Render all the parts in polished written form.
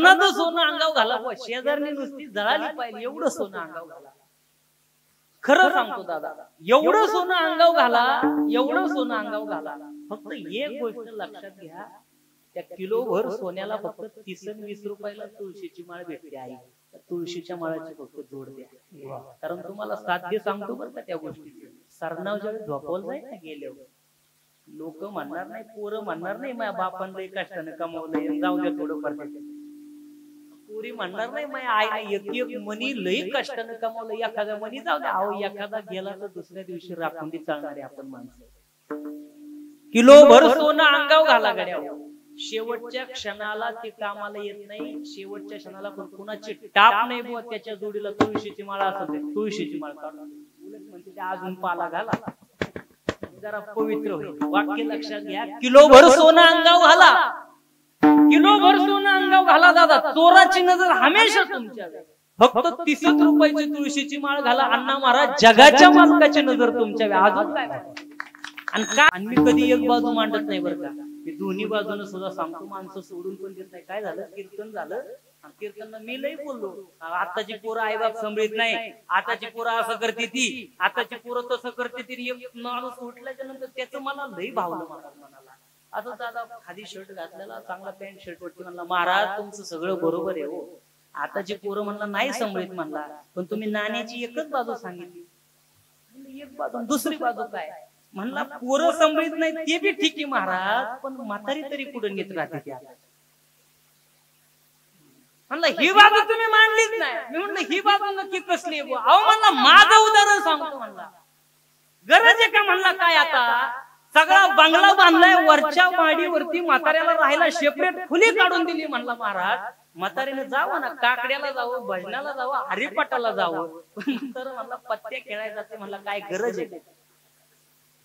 मरणाचं सोनं अंगाव घाला, शेजारनी नुसती जळाली पाहिजे एवढं सोनं अंगाव घाला. खरं सांगतो दादा, एवढं सोनं अंगाव घाला, एवढं सोनं अंगाव घाला. फक्त एक गोष्ट लक्षात घ्या, त्या किलोभर सोन्याला फक्त 30 आणि 20 रुपयाला तुळशीची माळ भेटते आहे. तुळशीच्या माळाची फक्त जोड द्या. कारण तुम्हाला साध्य सांगतो बरं का त्या गोष्टीची. सरनाव ज्यावेळी झोपवलं जाईल ना गेल्यावर, लोक म्हणणार नाही, पोरं म्हणणार नाही माझ्या बापान लई कष्टाने कमवलंय जाऊ द्या थोडं फार. पुरी म्हणणार नाही माझ्या आईने एक एक मनी लई कष्टाने कमवलं, एखादा मनी जाऊ द्या. अहो एखादा गेला तर दुसऱ्या दिवशी राखून चालणारे आपण माणसं. किलोभर सोनं अंगाव घाला गड्या. शेवटच्या क्षणाला ते कामाला येत नाही. शेवटच्या क्षणाला पण कुणाची टाप नाही बुवा. त्याच्या जोडीला तुळशीची माळ असते, तुळशीची माळ काढून उलट म्हणते ते अजून पाला घाला, जरा पवित्र होईल. वाक्य लक्षात घ्या, किलोभर सोनं अंगाव घाला, किलोभर सोनं अंगाव घाला दादा. चोराची नजर हमेशा तुमच्यावर. फक्त 30 रुपयाची तुळशीची माळ घाला, अण्णा महाराज जगाच्या मालकाची नजर तुमच्यावर. अजून काय? आणि का? आणि मी कधी एक बाजू मांडत नाही बरं का, मी दोन्ही बाजूने सुद्धा सांगतो. माणसं सोडून पण देत नाही. काय झालं, कीर्तन झालं, कीर्तन मी लई बोललो, आताची पोरं आईबाप सांभाळत नाही, आताची पोरं असं करते ती, आताची पोरं तसं करते ती. एक माणूस उठल्याच्या नंतर त्याचं मला लई भावलं मनाला. आता दादा खादी शर्ट घातलेला, चांगला पॅन्ट शर्ट वरती म्हणला, महाराज तुमचं सगळं बरोबर आहे हो, आताची पोरं म्हणला नाही सांभाळत म्हणला, पण तुम्ही नाण्याची एकच बाजू सांगितली. एक बाजू, दुसरी बाजू काय म्हणला, पोरं सांभाळत नाही ते बी ठीक आहे महाराज, पण म्हातारी तरी कुठे नेत राहते त्या. म्हणलं ही बाजू तुम्ही मांडलीच नाही. मी म्हणलं ही बाजू नक्की कसली आहे? अहो म्हणला माझं उदाहरण सांगतो म्हणला. गरज आहे का म्हणला, काय आता सगळा बंगला बांधलाय, वरच्या माडीवरती म्हाताऱ्याला राहायला सेपरेट खुली काढून दिली म्हणला. महाराज म्हातारीने जावं ना, काकड्याला जावं, भजनाला जावं, हरिपाठाला जावं, तर म्हणला पत्त्या खेळायला जाते म्हणला, काय गरज आहे?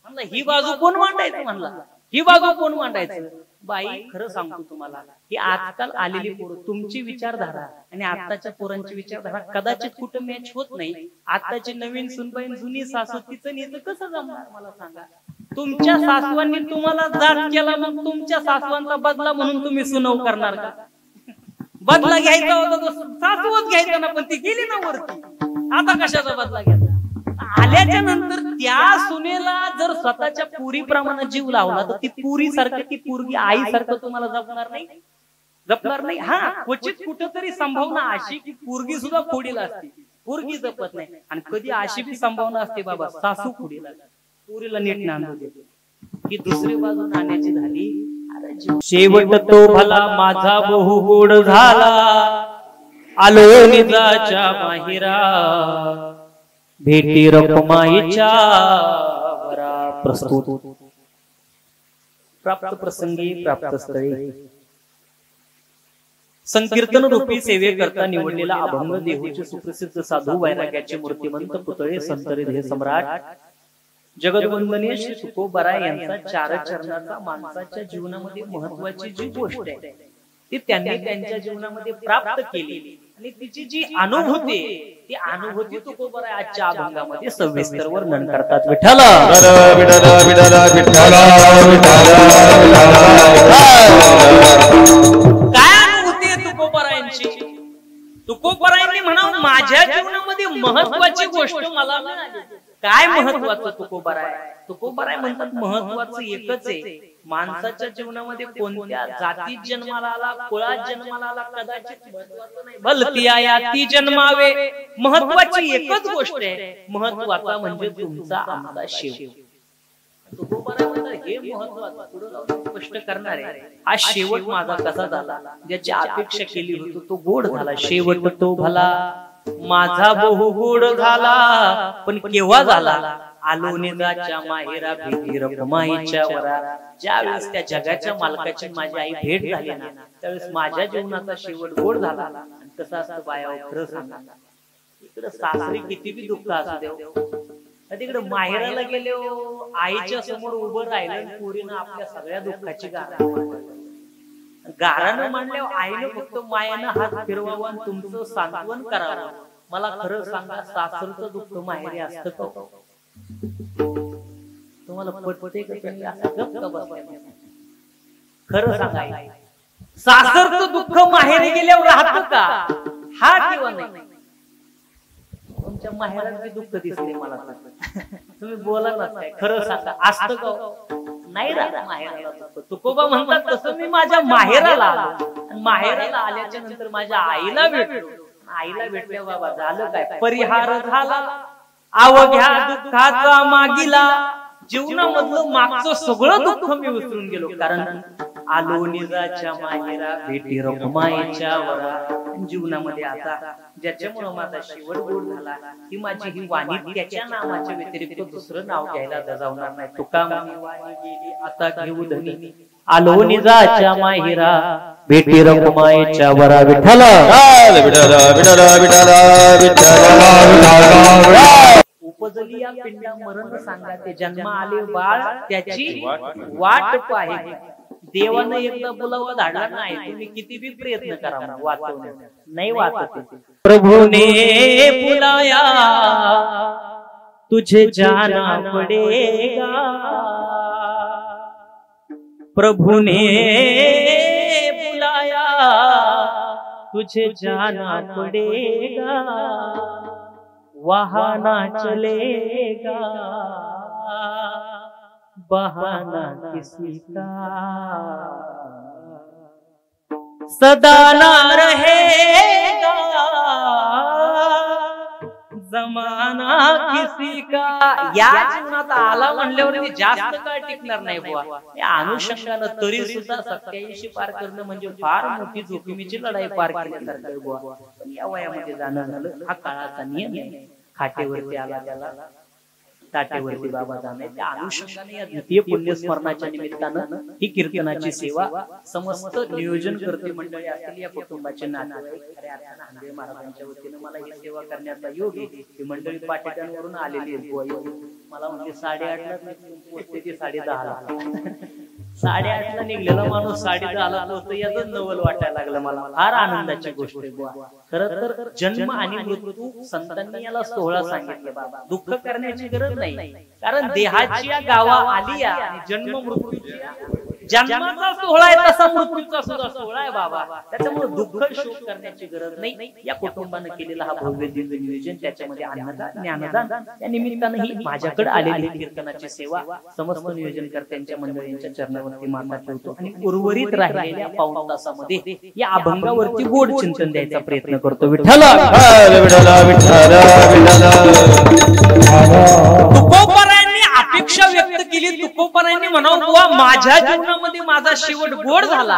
म्हणलं ही बाजू कोण मांडायचं म्हणला, ही बाजू कोण मांडायचं? बाई खरं सांगतो तुम्हाला, ही आजकाल आलेली पोरं, तुमची विचारधारा आणि आताच्या पोरांची विचारधारा कदाचित कुठं मॅच होत नाही. आताची नवीन सुनबाई जुनी सासू, तिचं नीचं कसं जमणार मला सांगा? तुमच्या सासवांनी तुम्हाला जात केला, मग तुमच्या सासवांचा बदला म्हणून तुम्ही सुनव करणार का? बदला घ्यायचा होता तो सासवत घ्यायचा ना, पण ती गेली ना वरती. आता कशाचा बदला घ्यायचा? आल्याच्या नंतर त्या सुनेला जर स्वतःच्या पुरी प्रमाणे जीव लावला, तर ती पुरी सारखं, ती पोरगी आई सारखं तुम्हाला जपणार नाही, जपणार नाही. हा, क्वचित कुठंतरी संभावना अशी की पोरगी सुद्धा खोडीला असते, पोरगी जपत नाही. आणि कधी अशी बी संभावना असते बाबा, सासू खोडीला पुरीला नीट नांदू देते. ही दुसरी बाजू नाण्याची झाली. शेवट तो भला माझा बहु गोड झाला, आलो निजाच्या माहिरा, भेटी रखमाईच्या वरा. प्रस्तुत प्राप्त प्रसंगी प्राप्त स्थळी संकीर्तन रूपी सेवेकरता निवडलेला अभंग देहूचे सुप्रसिद्ध साधू वैराग्याचे मूर्तिमंत पुतळे संत हृदय सम्राट जगद्वंदनीय श्री तुकोबराय यांचा 4 चरणाचा माणसाच्या जीवनामध्ये महत्वाची जी गोष्ट आहे ती त्यांनी त्यांच्या जीवनामध्ये प्राप्त केली, आणि तिची जी अनुभूती, ती अनुभूती तुकोबराय आजच्या अभंगामध्ये सविस्तर वर्णन करतात. विठ्ठला काय अनुभूती आहे तुकोबरायांची? तुकोबरायांनी म्हणावं माझ्या जीवनामध्ये महत्वाची गोष्ट मला मिळाली. काय महत्वाचं तुकोबराय? तुकोबराय म्हणतात महत्वाचं एकच आहे, माणसाच्या जीवनामध्ये कोणत्या जातीत जन्माला आला, कुळात जन्माला आला, कदाचित महत्वाचं नाही, भलती आया ती जन्मावे. महत्वाची एकच गोष्ट आहे, महत्वाचा म्हणजे तुमचा आमचा शेवट. तुकोबराय म्हणतात हे महत्वाचं पुढे जाऊन स्पष्ट करणार आहे. हा शेवट माझा कसा झाला, ज्याची अपेक्षा केली होती तो गोड झाला. शेवट तो भला माझा बहु गोड झाला, पण केव्हा झाला? आलो निजाच्या माहेरा, भेटी रखमाईच्या वरा. ज्यावेळेस त्या जगाच्या मालकाची माझी आई भेट झाली ना, त्यावेळेस माझ्या जीवनाचा शेवट गोड झाला. आणि कसं असतं बाया, खरं सांगा, इकडे सासरी किती बी दुःख असू दे, तिकडे माहेराला गेले आईच्या समोर उभं राहिलं, पोरीनं आपल्या सगळ्या दुःखाची गारानं मांडल्यावर आईने फक्त मायानं हात फिरवावा आणि तुमचं सांत्वन करावं. मला खरं सांगा, सासरचं दुःख माहेरी असतं का? तुम्हाला पटते का? खरं सांगा, सासरचं दुःख माहेरी गेल्यावर राहतं का? हा किंवा नाही? तुमच्या माहेरांचे दुःख दिसले मला तुम्ही बोला ना, काय खरं सांगा, असतं का? नाही राहत माहेराला दुःख. तुकोबा म्हणतात तसं मी माझ्या माहेराला आलो, माहेराला आल्याच्या नंतर माझ्या आईला भेटलो. आईला भेटल्या बाबा झालं काय? परिहार झाला अवघ्या दुःखाचा मागीला. जीवनामधलं मागचं सगळं दुःख मी विसरून गेलो, कारण आलो निजाच्या माहेरा भेटी रखुमाईच्या वरा. जीवनामध्ये आता ज्याच्यामुळे माझा शेवट गोड झाला की माझी ही वाणी त्याच्या नावाच्या व्यतिरिक्त दुसरं नाव घ्यायला दजावणार नाही. तुका म्हणे वाणी गेली आता घेऊ धनी, आलो निजाच्या माहेरा भेटी रखुमाईच्या वरा. विठ्ठल उपजली या पिंडा मरण सांगा, ते जन्म आले बाळ त्याची वाट पाहे. देवानं एकदा बोलावा धाडला नाही, तुम्ही किती बी प्रयत्न करा वाचवण्याचा, नाही वाचत. प्रभूने बुलाया तुझे जाना पडेगा, प्रभूने बुलाया तुझे जाना पडेगा, वहाना चलेगा बहाना किसी का, सदा ना रहेगा जमाना किसी का. या जीवनात आला म्हणल्यावर जास्त काळ टिकणार नाही बुवा. या अनुषंगानं तरी सुद्धा 87 पार करणं म्हणजे फार मोठी जोखमीची लढाई पार केल्यासारखं आहे बुवा. पण या वयामध्ये जाणं झालं, हा काळाचा नियम आहे. खाटेवरती आला त्याला ताटेवरती बाबा जाणे. त्या अनुषंगाने या द्वितीय पुण्यस्मरणाच्या निमित्तानं ही कीर्तनाची सेवा समस्त नियोजन करते मंडळी असतील, या कुटुंबाचे नातेवाईक, खऱ्या अर्थानं हांगरे महाराजांच्या वतीनं मला ही सेवा करण्याचा योग आहे. ही मंडळी पाटेकरांवरून आलेली आहे. मला म्हणजे 8:30ला पोहोचते, ती 10:30ला. 8:30ला निघलेला माणूस 10:30ला होतं, याच नवल वाटायला लागलं मला. फार आनंदाची गोष्ट आहे बुवा. खरं तर जन्म आणि मृत्यू संतांनी याला सोहळा सांगितले बाबा. दुःख करण्याची गरज नाही, कारण देहाची या गावा आली आणि जन्म मृत्यूची जन्माचा सोहळा आहे तसा मृत्यूचा सुद्धा सोहळा आहे बाबा. त्याच्यामुळे दुःख शोक करण्याची गरज नाही. या कुटुंबानं केलेला हा भव्य दिव्य नियोजन, त्याच्यामध्ये अन्नदान ज्ञानदान, या निमित्तानं ही माझ्याकडे आलेली कीर्तनाची सेवा समस्त नियोजनकर्त्यांच्या मंडळींच्या चरणावरती माता ठेवतो आणि उर्वरित राहिलेल्या पाऊण तासामध्ये या अभंगावरती गोड चिंतन द्यायचा प्रयत्न करतो. विठ्ठल तुकोबारायांनी अपेक्षा व्यक्त केली. तुकोबारायांनी म्हणावं बुवा माझ्या जीवनामध्ये माझा शेवट गोड झाला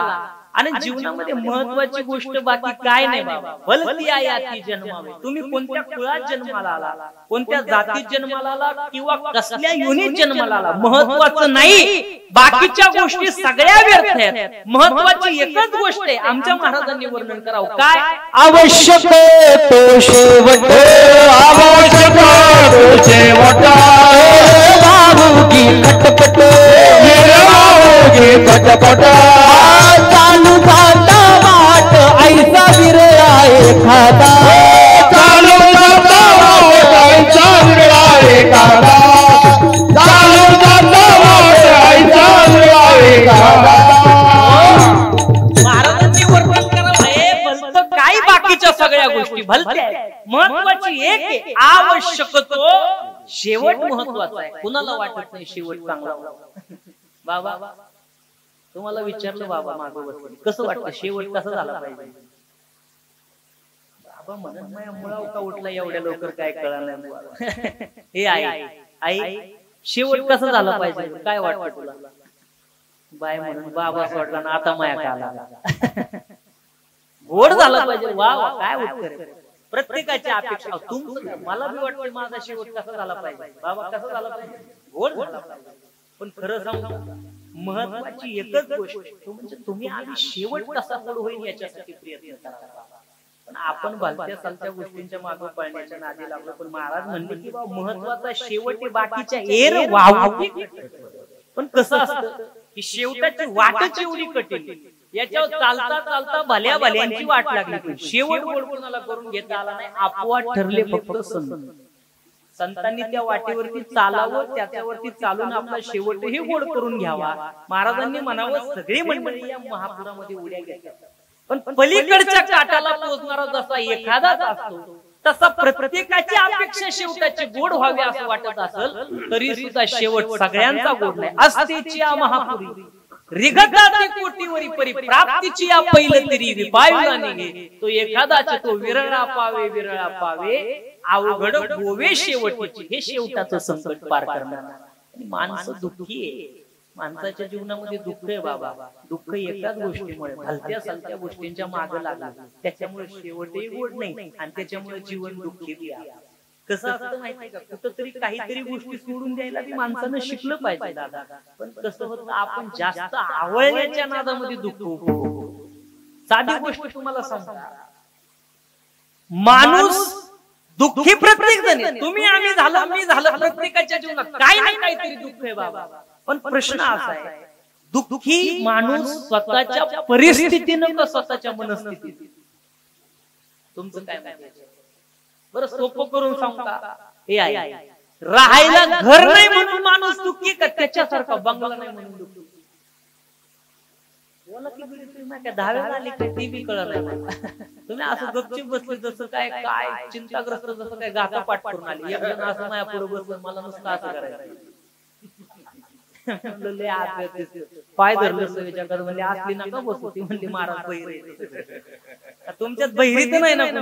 आणि जीवनामध्ये महत्वाची गोष्ट बाकी काय नाही बाबा. भलती आयाती जन्मावे. तुम्ही कोणत्या कुळात जन्माला आला, कोणत्या जातीत जन्माला आला किंवा कसल्या युनिट जन्माला आला, महत्वाचं नाही. बाकीच्या गोष्टी सगळ्या व्यर्थ आहेत. महत्वाची एकच गोष्ट आहे, आमच्या महाराजांनी वर्णन करावं काय. आवश्यक तो शेवट, आवश्यक तो शेवट, बाबूजी खटपट, बाबूजी खटपट, चालू जाता वाट ऐसा विरळा एखादा, चालू जाता वाट ऐसा विरळा एखादा, चालू जाता वाट ऐसा विरळा एखादा. महाराजांनी वर्णन करावं हे भलतं काय, बाकीच्या सगळ्या गोष्टी भलत्या. महत्वाची एक आहे, आवश्यक तो शेवट महत्वाचा आहे. कुणाला वाटत नाही शेवट चांगला बाबा. तुम्हाला विचारलं बाबा मागं बसले कसं वाटतं शेवट कसा झाला पाहिजे. बाबा म्हणत नाही मुळा का उठला एवढ्या लवकर काय कळलं नाही. हे आई शेवट कसा झाला पाहिजे काय वाटतं तुला. बाय म्हणून बाबा सोडला ना आता माया का आला. गोड झाला पाहिजे. वा वा काय उत्तर. प्रत्येकाची अपेक्षा. तुमचं मला बी वाटतं माझा शेवट कसा झाला पाहिजे. बाबा कसा झाला पाहिजे, गोड झाला पाहिजे. पण खरं सांगू महत्वाची एकच गोष्ट म्हणजे तुम्ही आधी शेवट कसा गोड होईल याच्यासाठी प्रयत्न करा. पण आपण भलत्या सालच्या गोष्टींच्या मागे पळण्याच्या नादी लागलो. पण महाराज म्हणले की बाबा महत्वाचा शेवट बाकीच्या एर वाहू. पण कसं असतं की शेवटाची वाटच एवढी कठीण, याच्यावर चालता चालता भल्या भल्यांची वाट लागली. शेवट गोड कोणाला करून घेता आला नाही. अपवाद ठरले फक्त संतांनी त्या वाटेवरती चालावं, त्याच्यावरती चालून आपला शेवटही गोड करून घ्यावा. महाराजांनी म्हणावं सगळी मंडळी या महापुरामध्ये उड्या घेतात, पण पलीकडच्या काठाला पोहोचणारा जसा एखादाच असतो तसा प्रत्येकाची अपेक्षा शेवटाची गोड व्हावी असं वाटत असेल तरी सुद्धा शेवट सगळ्यांचा गोड नाही. असतेची या महापुरी रिगताची कोटीवरी परी प्राप्तीची या पहिलं तरी विपायुला निघे, तो एखादाच तो विरळा पावे अवघड गोवे शेवटीची. हे शेवटाचं संकट पार करणार. माणसं दुःखी आहे, माणसाच्या जीवनामध्ये दुःख आहे बाबा. दुःख एकाच गोष्टीमुळे, भलत्या सलत्या गोष्टींच्या मागे लागला, त्याच्यामुळे शेवटही गोड नाही आणि त्याच्यामुळे जीवन दुःखी बी आहे. कसं असतं माहितीये का, कुठंतरी काहीतरी गोष्टी सोडून द्यायला बी माणसानं शिकलं पाहिजे दादा. पण कसं होतं, आपण जास्त आवडण्याच्या नादामध्ये दुःख होतो. साधी गोष्ट तुम्हाला सांगता, माणूस दुःखी प्रत्येक जण, तुम्ही आम्ही झालं मी झालं, प्रत्येकाच्या जीवनात काही ना काहीतरी दुःख आहे बाबा. पण प्रश्न असा आहे, दुःखी माणूस स्वतःच्या परिस्थितीनं का स्वतःच्या मनस्थितीत? तुमचं काय माहिती? बरं सोपं करून सांगू का, हे आहे राहायला घर नाही म्हणून माणूस दुःखी का त्याच्यासारखा बंगला नाही म्हणून दुःखी? दहाव्याला आली काय ती बी कळलं नाही. तुम्ही असं गपचूप बसले जसं काय काय चिंताग्रस्त, जसं काय गाता पाठ करून आली. एक जण असं माझ्या पुढे बसलं, मला नुसतं असं करायचं, पाय धरलं विचार म्हणजे असली नका बसू. ती म्हणली महाराज बहिरी, तुमच्यात बहिरी तर नाही ना.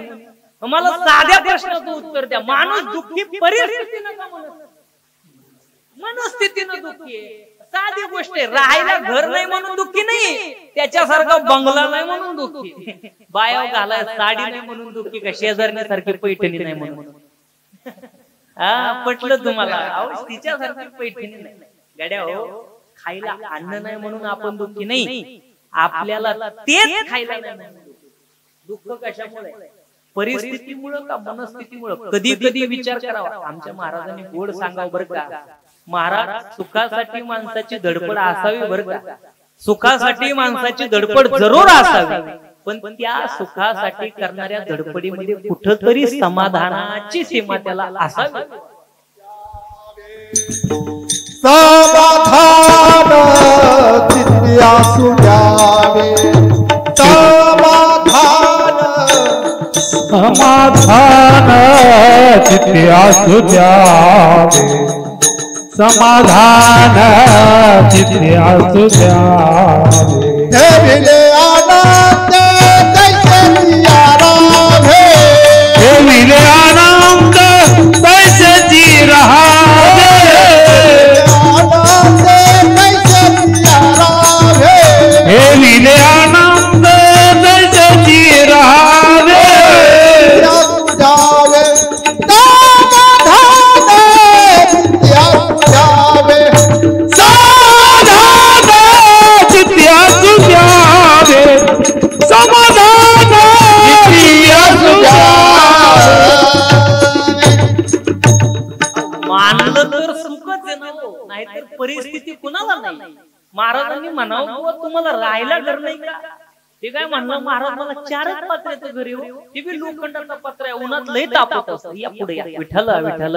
मला साध्या प्रश्नाचं उत्तर द्या, माणूस दुःखी परिस्थितीनं का मनस्थितीनं दुःखी आहे? साधी गोष्ट आहे, राहायला घर नाही म्हणून दुःखी नाही, त्याच्यासारखा बंगला नाही म्हणून दुःखी. बाया घालाय साडी नाही म्हणून दुःखी का शेजारण्यासारखी पैठणी नाही म्हणून? हा पटलं तुम्हाला? तिच्यासारखी पैठणी नाही. गड्या हो, खायला अन्न नाही म्हणून आपण दुःखी नाही, आपल्याला तेच खायला नाही. दुःख कशामुळे? परिस्थितीमुळे का मनस्थितीमुळे? कधी कधी विचार करावा. आमच्या महाराजांनी गोड सांगावं बरं का, महाराज सुखासाठी माणसाची धडपड असावी बरं का, सुखासाठी माणसाची धडपड जरूर असावी, पण त्या सुखासाठी करणाऱ्या धडपडीमध्ये कुठंतरी समाधानाची सीमा त्याला असावी. समाधान चित्ती असू द्यावे, समाधान चित्ती असू द्यावे, समाधान चित्ती असू द्यावे. ठेविले आनंद तैसे राहे, ठेविले आनंद तैसे राहे, ठेविले आनंद तैसे राहे. मानलं तर सुखच आहे ना, नाहीतर परिस्थिती कुणाला नाही. महाराजांनी म्हणावं तुम्हाला राहायला घर नाही का? ते काय म्हणलं, महाराज मला 4च पत्र्याचं घर येऊ, ते बी लोखंडाचा पत्रा आहे, उन्हात लई तापत असतं. या पुढे या, विठ्ठल विठ्ठल.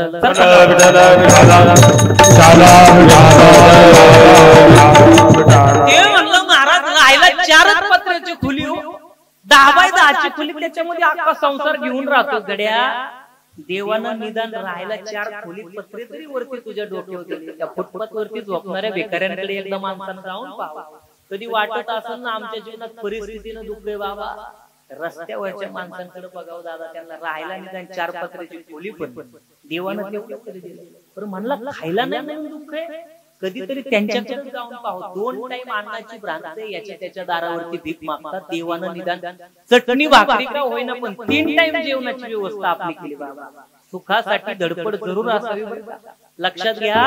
ते म्हणलं महाराज राहायला 4च पत्र्याची खोली हो, 10 बाय 10ची खोली, त्याच्यामध्ये अख्खा संसार घेऊन राहतो. गड्या देवानं निदान राहायला 4 खोलीत पत्रे तरी वरती तुझ्या डोक्यावर दिले. त्या फुटपाथ वरती झोपणाऱ्या बेकाऱ्यांकडे एकदा माणसानं जाऊन पाहावं. कधी वाटत असेल ना आमच्या जीवनात परिस्थितीनं दुःख आहे बाबा, रस्त्यावरच्या माणसांकडे बघावं दादा, त्यांना राहायला निदान 4 पत्र्याची खोली पण देवानं तेवढं तरी दिलं. पण म्हणला खायला नाही म्हणून दुःख आहे, कधीतरी त्यांच्याकडे जाऊन पाहू. 2 टाइम अन्नाची भ्रांत याच्या त्याच्या दारावरती भीक मागतात. देवानं निदान चटणी भाकरी का होईना पण 3 टाइम जेवणाची व्यवस्था आपली केली बाबा. सुखासाठी धडपड जरूर असावी, लक्षात घ्या,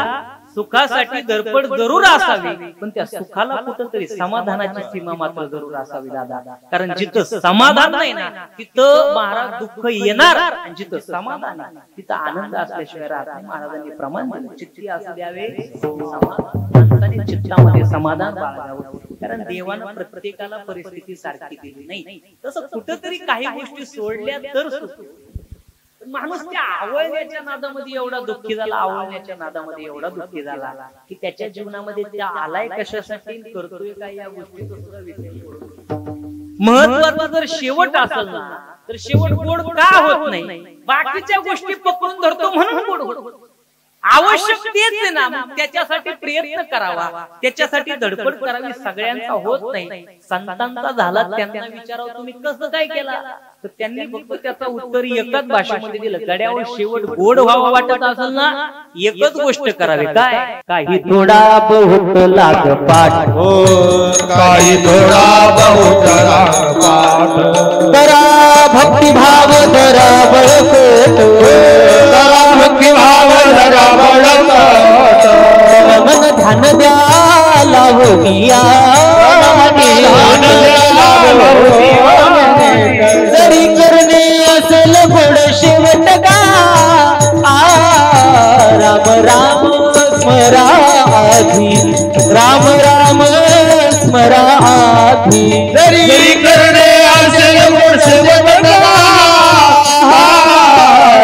सुखासाठी धडपड जरूर असावी, पण त्या सुखाला कुठंतरी समाधानाची सीमा मात्र जरूर असावी दादा. कारण जिथं समाधान नाही ना तिथं महाराज दुःख येणार, आणि जिथं समाधान आहे तिथं आनंद असल्याशिवाय राहत नाही. महाराजांनी प्रमाण दिलं, चित्ती असू द्यावे, माणसाने चित्तामध्ये समाधान बाळगावं. कारण देवानं प्रत्येकाला परिस्थिती सारखी दिली नाही. तसं कुठंतरी काही गोष्टी सोडल्या तर माणूस त्या आवळण्याच्या नादामध्ये एवढा दुःखी झाला, आवळण्याच्या नादामध्ये एवढा दुःखी झाला की त्याच्या जीवनामध्ये त्या आलाय कशासाठी, करतोय काय, या गोष्टीचा सुद्धा विचार पडतो. महत्वाचा जर शेवट असेल ना, तर शेवट गोड का होत नाही? बाकीच्या गोष्टी पकडून धरतो म्हणून गोड होत. आवश्यक तेच आहे ना, त्याच्यासाठी प्रयत्न करावा, त्याच्यासाठी धडपड करावी. सगळ्यांचा होत नाही. संतांचा झाला, त्यांना विचारावं तुम्ही कसं काय केला, तर त्यांनी फक्त त्याचा उत्तर एकाच भाषेमध्ये दिलं. गड्यावर शेवट गोड व्हावा वाटत असेल ना, एकच गोष्ट करावी. काय? काही थोडा बहुत लाग पाठ हो काही थोडा बहुत पाठ करा भक्तिभाव धरा बळकट करा भक्तिभाव धरा बळकट मन ध्यान द्या लावणिया जरी करणे असेल गोड शेवट का राम राम स्मरा आधी राम राम स्मरा आधी जरी करणे असेल गोड शेवट का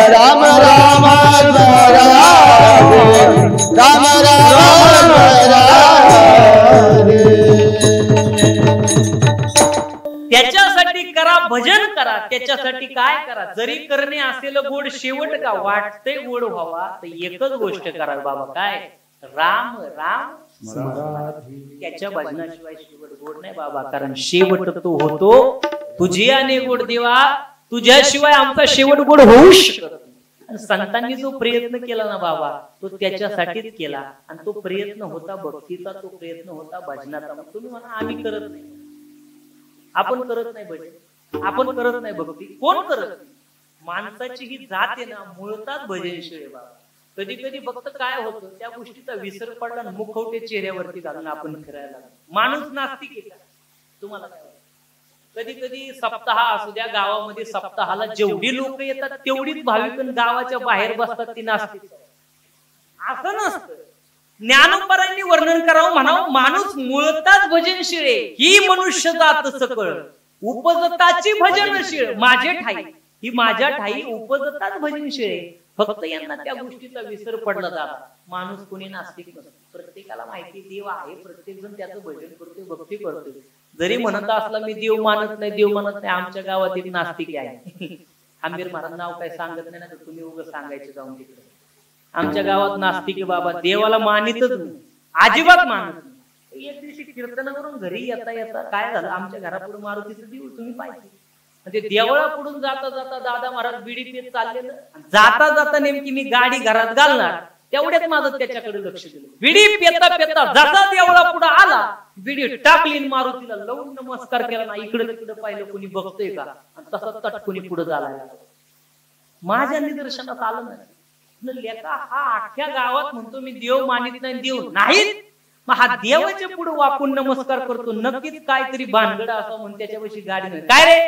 राम राम स्मरा राम राम त्याच्यासाठी करा, भजन करा. त्याच्यासाठी काय करा? जरी करणे असेल गोड शेवट का, वाटते गोड व्हावा तर एकच गोष्ट करा बाबा. काय? राम राम त्याच्या भजनाशिवाय शेवट गोड नाही बाबा. कारण शेवट तो होतो तुझे आणि गोड देवा, तुझ्याशिवाय आमचा शेवट गोड होऊ शकत नाही. संतांनी जो प्रयत्न केला ना बाबा, तो त्याच्यासाठीच केला. आणि तो प्रयत्न होता भक्तीचा, तो प्रयत्न होता भजनाचा. मग तुम्ही म्हणा आम्ही करत नाही, आपण करत नाही भजन, आपण करत नाही भक्ती. कोण करत? माणसाची ही जात आहे ना, मुळतात भजनशीळ आहे बाबा. कधी कधी फक्त काय होतं, त्या गोष्टीचा विसर पडला ना, मुखवटे चेहऱ्यावरती घालून आपण फिरायला लागलो. माणूस नास्तिक आहे का? तुम्हाला काय वाटतं? कधी कधी सप्ताह असू द्या, गावामध्ये सप्ताहाला जेवढी लोक येतात तेवढीच भाविक गावाच्या बाहेर बसतात ती नास्तिक. असं नसतं. ज्ञानोबरांनी वर्णन करावं म्हणावं, माणूस मुळताच भजनशीळ आहे. ही मनुष्य जात सकळ उपजताची भजनशीळ माझे ठाई, ही माझ्या ठाई उपजताच भजनशीळ आहे. फक्त यांना त्या गोष्टीचा विसर पडला झाला. माणूस कोणी नास्तिक नसतो. प्रत्येकाला माहिती देव आहे, प्रत्येक जण त्याचं भजन करतोय, भक्ती करतोय. जरी म्हणत असला मी देव मानत नाही, देव मानत नाही, आमच्या गावात एक नास्तिक आहे. आंबीर महाराज नाव काय सांगत नाही ना, तर तुम्ही उगाच सांगायचं जाऊन तिकडे. आमच्या गावात नास्तिक आहे बाबा, देवाला मानितच नाही, अजिबात मानत नाही. एक दिवशी कीर्तनावरून घरी येता येता काय झालं, आमच्या घरापुढे मारुतीचं देऊळ तुम्ही पाहिजे. ते देवळा पुढून जाता जाता दादा महाराज बिडी पेत चाललेलं. जाता जाता नेमकी मी गाडी घरात घालणार, तेवढ्यात माझं त्याच्याकडे लक्ष दिलं. बिडी पेता पेता जसा देवळा पुढे आला, बिडी टाकली, मारुतीला लावून नमस्कार केला ना, इकडे तिकडे पाहिलं कोणी बघतोय का, आणि तसा तट कोणी पुढे झाला. माझ्या निदर्शनात आलं नाही. लेका हा अख्ख्या गावात म्हणतो मी देव मानित नाही, देव नाहीत, मग हा देवाच्या पुढे वाकून नमस्कार करतो, नक्कीच काहीतरी भानगड असं म्हणून त्याच्यापाशी गाडी नाही. काय रे,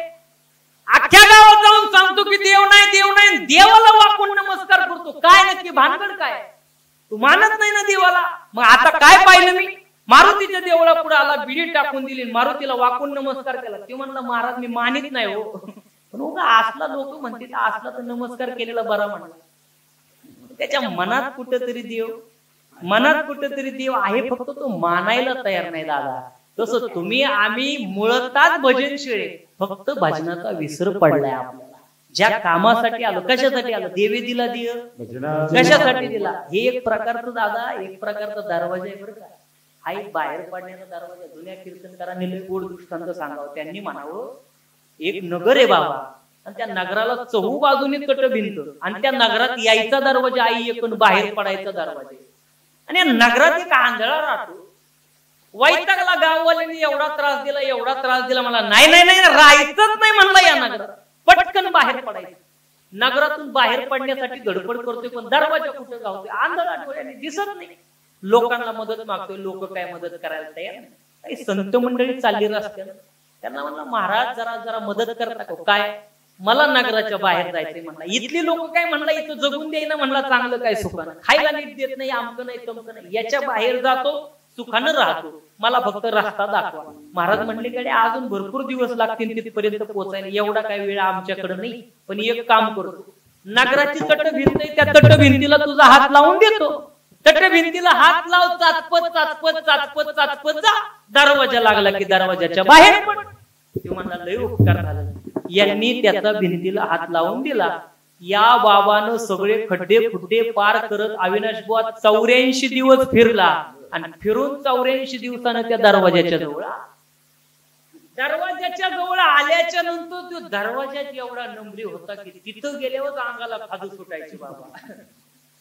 अख्ख्या गावात जाऊन सांगतो की देव नाही, देव नाही, देवाला वाकून नमस्कार करतो, काय नक्की भानगड काय? तू मानत नाही ना देवाला. मग आता काय पाहिलं मी, मारुतीच्या देवळा पुढे आला, बिडी टाकून दिली, मारुतीला वाकून नमस्कार केला. ते म्हणलं महाराज मी मानित नाही हो, पण उगा असला लोक म्हणतील असला तर नमस्कार केलेला बरा म्हणला. त्याच्या मनात कुठेतरी देव, मनात कुठेतरी देव आहे, फक्त तो मानायला तयार नाही दादा. तसं तुम्ही आम्ही मुळतात भजनशीळ, फक्त भजनाचा विसर पडलाय आपल्याला. ज्या कामासाठी आलो, कशासाठी आलो, देवे दिला देव, कशासाठी दिला. हे एक प्रकारचं दादा, एक प्रकारचा दरवाजा आहे बरं का. हा एक बाहेर पडण्याचा दरवाजा. जुन्या कीर्तनकारांनी लय गोड दृष्टांत सांगावं. त्यांनी म्हणावं एक नगर आहे बाबा, आणि त्या नगराला चहू बाजूने कट भिंत, आणि त्या नगरात यायचा दरवाजा आई एकूण बाहेर पडायचा दरवाजा, आणि या नगरात एक आंधळा राहतो. वैतागला गाववाल्यांनी, एवढा त्रास दिला, एवढा त्रास दिला मला, नाही नाही नाही राहायचंच नाही म्हणलं या नगरात, पटकन बाहेर पडायचं. नगरातून बाहेर पडण्यासाठी धडपड करतोय, पण दरवाजा कुठे गावतोय, आंधळा डोळ्याने दिसत नाही. लोकांना मदत मागतोय, लोक काय मदत करायला तयार नाही. काही संत मंडळी चालली रस्त्यानं, त्यांना म्हणलं महाराज जरा जरा मदत करता का? काय, मला नगराच्या बाहेर जायचंय म्हणला. इथली लोक काय म्हणला, इथं जगून देईना म्हणला, चांगलं काय सुखानं, खायला नीट देत नाही, आमकं नाही तमकं नाही, याच्या बाहेर जातो सुखानं राहतो, मला फक्त रस्ता दाखवा. महाराज म्हणले कडे अजून भरपूर दिवस लागतील तिथपर्यंत पोहोचायला, एवढा काय वेळ आमच्याकडे नाही, पण एक काम करतो, नगराची तट भिंत आहे, त्या तट भिंतीला तुझा हात लावून देतो. तट भिंतीला हात लाव, चाचपत चाचपत चाचपत चाचपत जा. दरवाजा लागला की दरवाजाच्या बाहेर पड. ते म्हणला लय उपकार झाला. यांनी त्याचा भिंतीला हात लावून दिला. या बाबानं सगळे खड्डे खुड्डे पार करत अविनाश बुवा 84 दिवस फिरला आणि फिरून 84 दिवसानं त्या दरवाजाच्या जवळ आल्याच्या नंतर तो दरवाजात एवढा नम्री होता की तिथं गेल्यावर अंगाला खाजू सुटायची बाबा.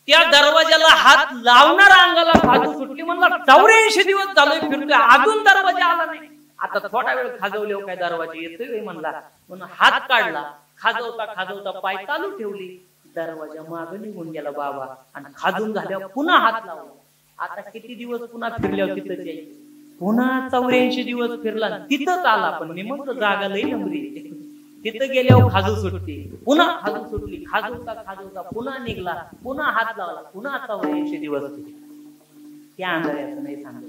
त्या दरवाजाला हात लावणार अंगाला खाजू सुटली. म्हणला 84 दिवस झालोय फिरतोय, अजून दरवाजा आला नाही. आता थोडा वेळ खाजवल्यावर काय दरवाजा येतोय म्हणला. म्हणून हात काढला, खाजवता खाजवता पाय चालू ठेवली. दरवाजा मागं निघून गेला बाबा आणि खाजून झाल्यावर पुन्हा हात लावला. आता किती दिवस पुन्हा फिरल्यावर तिथं जाईल. पुन्हा 84 दिवस फिरला, तिथंच आला. पण मी म्हणतो जागा लई नम्री. तिथं गेल्यावर खाजू सुटते, पुन्हा खाजू सुटली. खाजवता खाजवता पुन्हा निघला, पुन्हा हात लावला, पुन्हा 84 दिवस. त्या आंधळ्याचं नाही सांगत.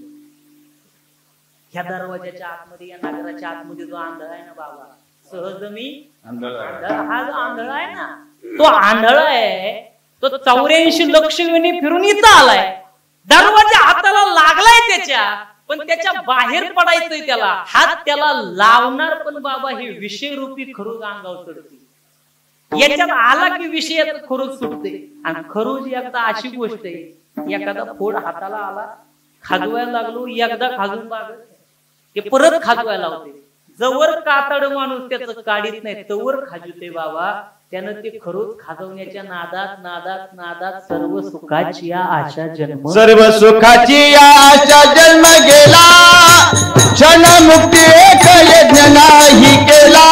ह्या दरवाजाच्या आतमध्ये, या नगराच्या आतमध्ये जो आंधळा आहे ना बाबा, सहज मी हा जो आंधळा आहे ना, तो आंधळा आहे. तो 84 लक्ष वेळी फिरून इथं आलाय. दरवाजा हाताला लागलाय त्याच्या, पण त्याच्या बाहेर पडायचंय त्याला. हात त्याला लावणार पण बाबा हे विषय रूपी खरूज अंगावर चढते. याच्यात आला की विषयात खरूज सुटते. आणि खरूज एकदा अशी गोष्ट आहे, एखादा फोड हाताला आला, खाजवायला लागलो, एकदा खाजून बाग ते परत खाजवायला लावते. जवळ कातड माणूस त्याचं काढीत नाही तवर खाजवते बाबा. त्यानं ते खरोच खाजवण्याच्या नादात नादात नादात सर्व सुखाची आशा जन्म गेला. क्षण मुक्ती एक यज्ञ नाही केला.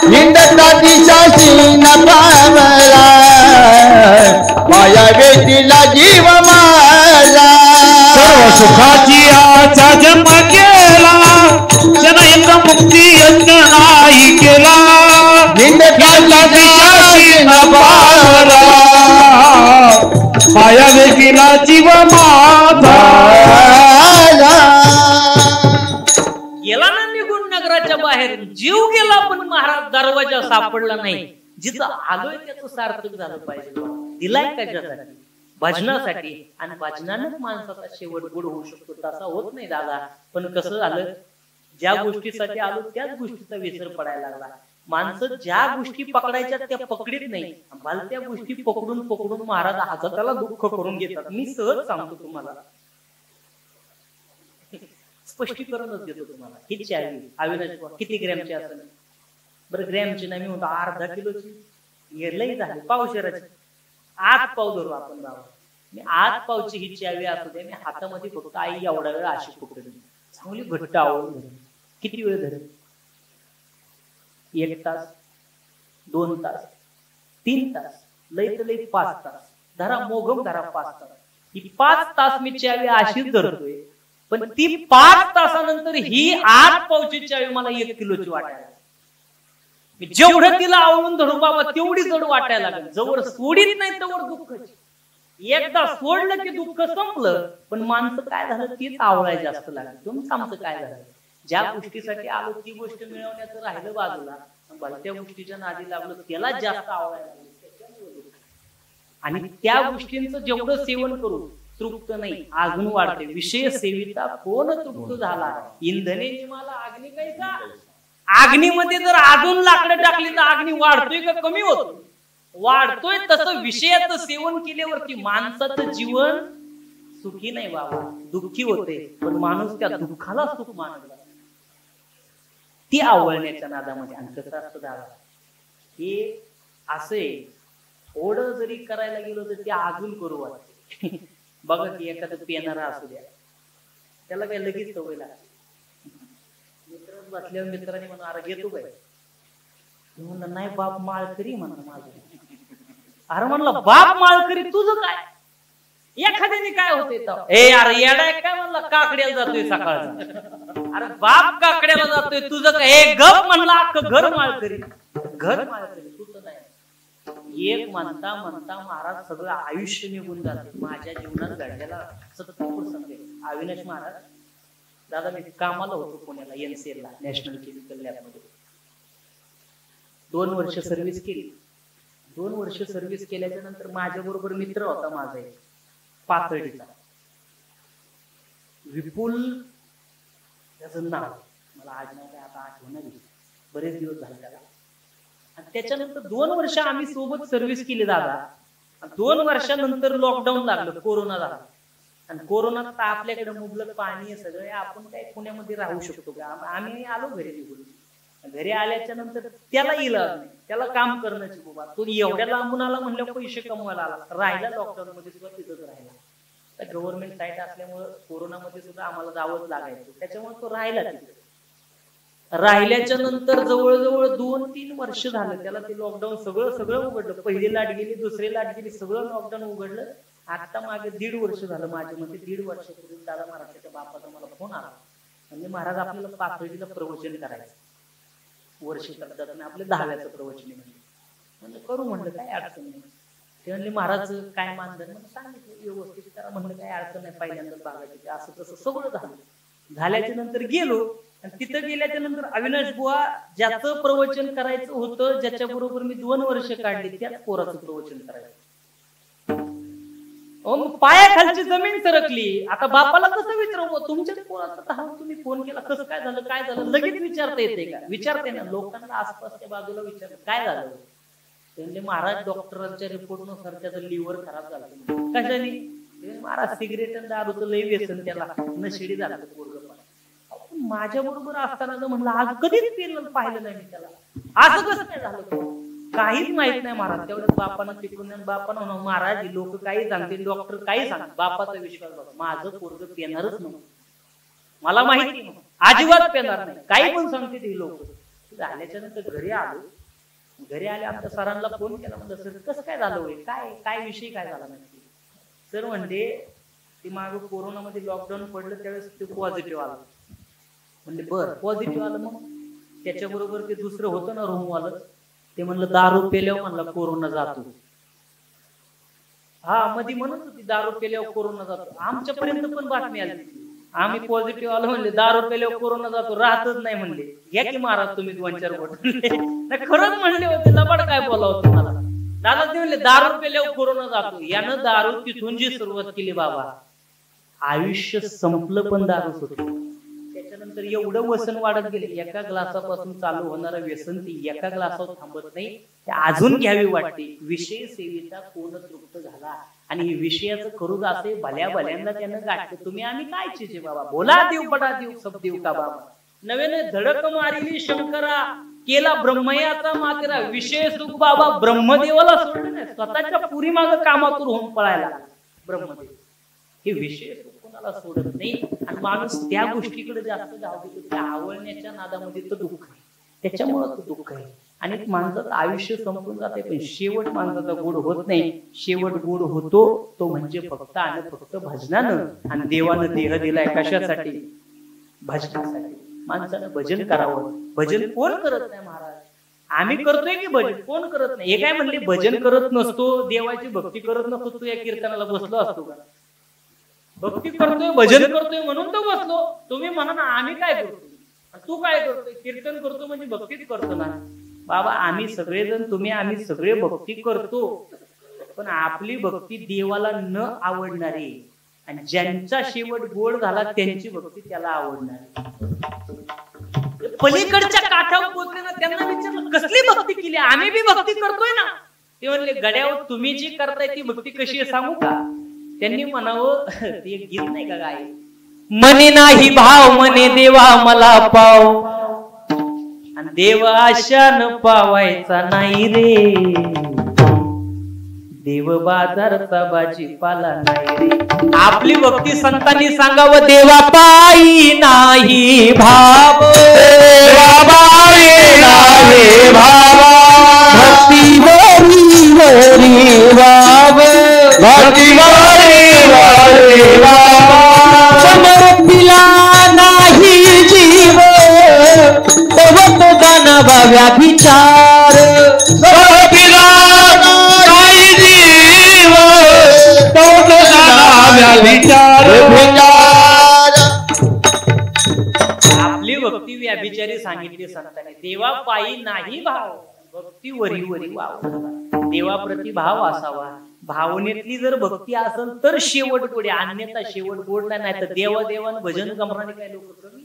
हिंदता दिशाशी न पावला. माया वेतीला जीव मारला. सर्व सुखाची आशा जन्म गेला. क्षण एक मुक्ती यज्ञ नाही केला. हिंदता दिशाशी न पावला. माया वेतीला जीव मारला. गेला ना निघून नगराच्या बाहेर, जीव गेला पण महाराज दरवाजा सापडला नाही. जिथं आलोय त्याचं सार्थक झालं पाहिजे. दिलाय कशासाठी? भजनासाठी. आणि भजनानंच माणसाचा शेवट गोड होऊ शकतो. तसा होत नाही दादा. पण कसं झालं, ज्या गोष्टीसाठी आलो त्याच गोष्टीचा विसर पडायला लागला. माणसं ज्या गोष्टी पकडायच्या त्या पकडीत नाही, भलत्या गोष्टी पकडून पकडून महाराज हाताला दुःख करून घेतात. मी सहज सांगतो तुम्हाला, स्पष्टीकरणच देतो तुम्हाला. ही चावी अविनाश किती ग्रॅमची असेल बरं? ग्रॅमची नाही, मी म्हणतो अर्धा किलोची लई झाली, पावशेराची. 8 पाव धरू आपण बाबा. मी 8 पावची ही चावी असू द्या, मी हातामध्ये फक्त आई एवढा वेळ अशी पकडली, चांगली घट्ट आवडून धरली. किती वेळ धरेल? 1 तास, 2 तास, 3 तास, लई तर लई 5 तास धरा. मोगम धरा 5 तास. ही 5 तास मी चावी अशीच धरतोय. पण ती 5 तासानंतर ही 8 पावची चावी मला 1 किलोची वाटायला. जेवढं तिला आवडून धरू बाबा तेवढी जड वाटायला लागेल. जवळ सोडीत नाही तवर दुःख. एकदा सोडलं की दुःख संपलं. पण माणसं काय झालं, तीच आवडाय जास्त लागली. तुमचं आमचं काय झालं, ज्या गोष्टीसाठी आलो ती गोष्ट मिळवण्याचं राहिलं बाजूला, भलत्या गोष्टीच्या नादी लागलो त्याला जास्त आवडायला लागलं. आणि त्या गोष्टींचं जेवढं सेवन करू तृप्त नाही, अजून वाढते. विषय सेविता कोण तृप्त झाला. इंधने निमाला अग्नी कैसा. अग्नीमध्ये जर अजून लाकडं टाकली तर अग्नी वाढतोय का कमी होतो? वाढतोय. तसं विषयाचं सेवन केल्यावरती माणसाचं जीवन सुखी नाही बाबा, दुःखी होते. पण माणूस त्या दुःखाला सुख मानला, ती आवडण्याच्या नादामध्ये. आणि कसं असतं दादा, हे असे थोडं जरी करायला गेलो तर ते अजून करू वाटते. बघा की एखादं पेनारा असू द्या, त्याला काय लगेच सवय लागते. मित्र बसल्यावर मित्राने म्हणून अरे घेतो काय, म्हणलं नाही बाप माळकरी म्हणा माझं. अरे म्हणलं बाप माळकरी तुझं काय? एखाद्याने काय होते ए अरे येडा काय म्हणलं, काकड्याला जातोय सकाळचा. अरे बाप काकड्याला जातोय तुझं काय? हे गप म्हणलं अख्खं घर माळकरी. घर माळकरी तुझं नाही. एक म्हणता म्हणता महाराज सगळं आयुष्य निघून जाते. माझ्या जीवनात घडलेला 70% अविनाश महाराज. दादा मी कामाला होतो पुण्याला NCL ला, नॅशनल केमिकल लॅब मध्ये. 2 वर्ष सर्व्हिस केली. 2 वर्ष सर्व्हिस केल्याच्या नंतर माझ्या बरोबर मित्र होता माझा एक पाथर्डीचा, विपुल त्याचं नाव, मला आज नाव काय आता आठवण, बरेच दिवस झाले त्याला. आणि त्याच्यानंतर 2 वर्ष आम्ही सोबत सर्व्हिस केली दादा. 2 वर्षानंतर लॉकडाऊन लागलं, कोरोना झाला. आणि कोरोनात आपल्याकडे मुबलक पाणी सगळे, आपण काय पुण्यामध्ये राहू शकतो का? आम्ही आलो घरी निघून. घरी आल्याच्या नंतर त्याला इलाज नाही, त्याला काम करण्याची बाबा, तो एवढ्या लांबून आला म्हणलं पैसे कमवायला आला, राहिला लॉकडाऊन मध्ये सुद्धा तिथंच राहिला. गव्हर्नमेंट साईट असल्यामुळे कोरोनामध्ये सुद्धा आम्हाला जावंच लागायचं, त्याच्यामुळे तो राहिला तिथे. राहिल्याच्या नंतर जवळजवळ 2-3 वर्ष झालं त्याला ते लॉकडाऊन सगळं उघडलं. पहिली लाट गेली, दुसरी लाट गेली, सगळं लॉकडाऊन उघडलं. आता मागे 1.5 वर्ष झालं, माझ्या मते 1.5 वर्षापूर्वी दादा महाराजांच्या बापाचा मला फोन आला, म्हणजे महाराज आपल्याला पाथर्डीला प्रवचन करायचं, वर्ष करतात आणि आपल्या 10व्याचं प्रवचन म्हणजे करू म्हणलं, काय अडचण नाही. ते म्हणले महाराज काय मानधन, म्हणजे सांगितलं व्यवस्थित करा म्हणलं, काय अडचण नाही, पहिल्यांदा बघायचं असं तसं सगळं झालं. झाल्याच्या नंतर गेलो आणि तिथं गेल्याच्या नंतर अविनाश बुवा ज्याचं प्रवचन करायचं होतं, ज्याच्या बरोबर मी 2 वर्ष काढली, त्याच पोराचं प्रवचन करायचं. पायाखालची जमीन सरकली. आता बापाला कसं विचारू, तुमच्या पोराचा तुम्ही फोन केला, कसं काय झालं, काय झालं, लगेच विचारता येते का? विचारते ना, लोकांना आसपासच्या बाजूला विचार, काय झालं? त्यांनी महाराज डॉक्टरांच्या रिपोर्टनुसार त्याचं लिव्हर खराब झालं. कशाने? महाराज सिगरेट आणि दारूचं लय व्यसन, त्याला नशिडी झालं पोरगं. माझ्या बरोबर असताना म्हणलं आज कधीच पाहिलं नाही मी त्याला, असं कसं काय झालं? काहीच माहित नाही महाराज. तेवढ्याच बापानं तिकडून बापानं महाराज लोक काही सांगतील, डॉक्टर काही सांग, बापाचा विश्वास बघा, माझं पोरगं पेणारच नव्हतं, मला माहिती नाही, अजिबात पेणार नाही, काही पण सांगते ते लोक. झाल्याच्या नंतर घरी आलो. घरी आले आमच्या सरांना फोन केला, म्हणलं सर कसं काय झालं होईल, काय विषय काय झाला नाही. सर म्हणले ते मागं कोरोनामध्ये लॉकडाऊन पडलं त्यावेळेस ते पॉझिटिव्ह आलं. म्हणले बर पॉझिटिव्ह आलं, मग त्याच्याबरोबर ते दुसरं होतं ना रूमवालं, ते म्हणलं दारू पेल्यावर म्हणला कोरोना जातो. हा मध्ये म्हणत होती दारू पेल्यावर कोरोना जातो. आमच्यापर्यंत पण बातमी आली, आम्ही पॉझिटिव्ह आलो म्हणले दारू पेल्यावर कोरोना जातो, राहतच नाही म्हणले. घ्या की महाराज तुम्ही 2-4 बोट. खरंच म्हणले होते, लबाड काय बोलावं तुम्हाला. दादा ते म्हणले दारू पेल्यावर कोरोना जातो. यानं दारू तिथून जी सुरुवात केली बाबा, आयुष्य संपलं पण दारू सुरू. त्याच्यानंतर एवढं व्यसन वाढत गेले, एका ग्लासापासून चालू होणारं व्यसन ती एका ग्लासावर थांबत नाही, ते अजून घ्यावी वाटते. विषय सेवेचा कोण तृप्त झाला आणि विषयाचं करू असे भल्या भल्यांना त्यानं गाठलं. तुम्ही आम्ही काय चिजे बाबा, बोला देव बडा देव सब देव का बाबा. नव्याने धडक मारिली शंकरा, केला ब्रह्मयाचा मातेरा. विषय सुख बाबा ब्रह्मदेवाला सोडलं नाही, स्वतःच्या पुरी माग कामातून होऊन पळायला ब्रह्मदेव. हे विषय कोणाला सोडत नाही आणि माणूस त्या गोष्टीकडे जास्त धाव देतो, त्या आवडण्याच्या नादामध्ये तो दुःख आहे, त्याच्यामुळे तो दुःख आहे. आणि माणसाचं आयुष्य संपून जाते, पण शेवट माणसाचा गोड होत नाही. शेवट गोड होतो तो म्हणजे फक्त आणि फक्त भजनानं. आणि देवानं देह दिलाय कशासाठी? भजनासाठी. माणसानं भजन करावं. भजन कोण करत नाही महाराज? आम्ही करतोय की भजन? कोण करत नाही. हे काय म्हणले भजन करत नसतो, देवाची भक्ती करत नसतो, तू या कीर्तनाला बसलो असतो का? भक्ती करतोय भजन करतोय म्हणून तो बसलो. तुम्ही म्हणा ना आम्ही काय करतो, तू काय करतोय? कीर्तन करतो म्हणजे भक्तीच करतो ना बाबा. आम्ही सगळेजण आम्ही सगळे भक्ती करतो, पण आपली भक्ती देवाला न आवडणारी आणि ज्यांचा शेवट गोड झाला त्यांची भक्ती त्याला आवडणारी. पलीकडच्या काठावर पोहोचले ना, त्यांना विचारलं कसली भक्ती केली? आम्ही बी भक्ती करतोय ना. ते म्हणले गड्यावर तुम्ही जी करताय ती भक्ती कशी आहे सांगू का? त्यांनी म्हणावं, ते गीत नाही का गाय, मने नाही भाव मने देवा मला पाव, आणि देव आशान पावायचा नाही रे, देव बाजारचा भाजीपाला नाही रे. आपली भक्ती संतांनी सांगावं, देवा पायी नाही भाव, भक्ती वरी वरी वाव, भक्ती वरी वरी वाव, समर्पिला नाही जीव तवत दानवा व्याभिचार, समर्पिला नाही जीव तवत दानवा व्याभिचार. आपली भक्ती व्याभिचारी सांगितली संतांनी. देवा पायी नाही भाव, भक्ती वरी वरी वाव. देवाप्रती भाव असावा, भावनेतली जर भक्ती असेल तर शेवट गोड आहे, अन्यथा शेवट गोड नाही. तर देवादेवान भजन करणारे काय लोक कमी,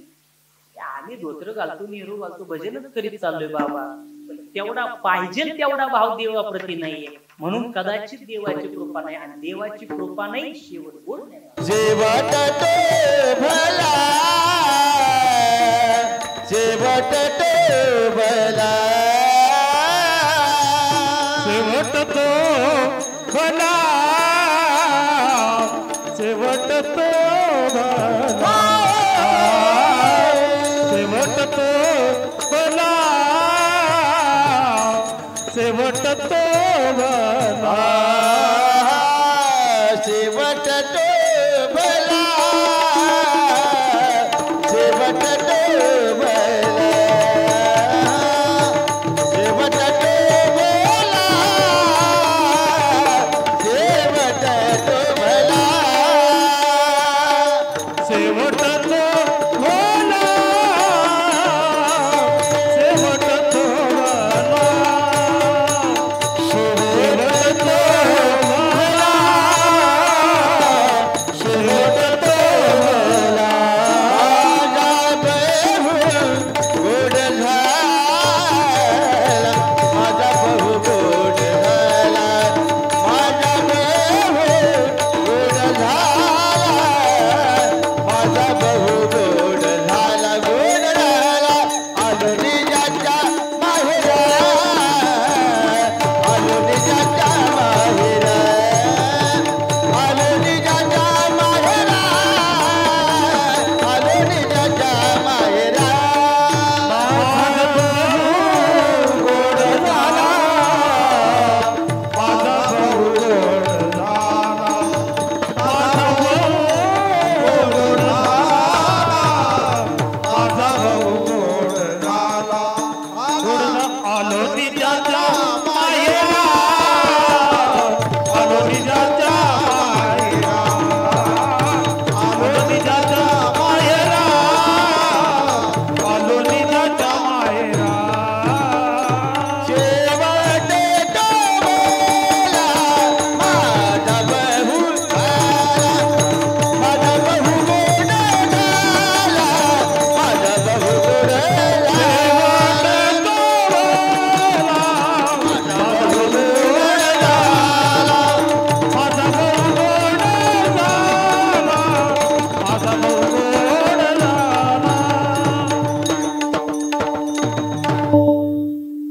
आम्ही धोत्र घालतो, नेहरू घालतो, भजनच करीत चाललोय बाबा, पण तेवढा पाहिजे तेवढा भाव देवाप्रती नाहीये, म्हणून कदाचित देवाची कृपा नाही, आणि देवाची कृपा नाही शेवट गोड नाही. शेवट तो भला, शेवट तो भला, शेवट तो भला, शेवट तो भला, शेवट तो भला, शेवट तो भला, शेवट तो भला, शेवट तो भला, शेवट तो भला, शेवट तो भला, शेवट तो भला, शेवट तो भला, शेवट तो भला, शेवट तो भला, माझा बहु गोड झाला, माझा बहु गोड झाला, माझा बहु गोड झाला, गोड झाला, आलो निजाच्या माहेरा, आलो निजाच्या माहेरा, आलो निजाच्या माहेरा, आलो निजाच्या माहेरा, माझा बहु गोड झाला, माझा बहु गोड झाला, माझा बहु गोड झाला, माझा बहु गोड झाला, आलो निजाच्या माहेरा, आलो निजाच्या माहेरा, आलो निजाच्या माहेरा, आलो निजाच्या माहेरा, शेवट तो भला, माझा बहु झाला, माझा बहु गोड झाला, माझा बहु गोड झाला, शेवट तो भला, माझा बहु गोड झाला, माझा बहु गोड झाला, माझा बहु गोड झाला.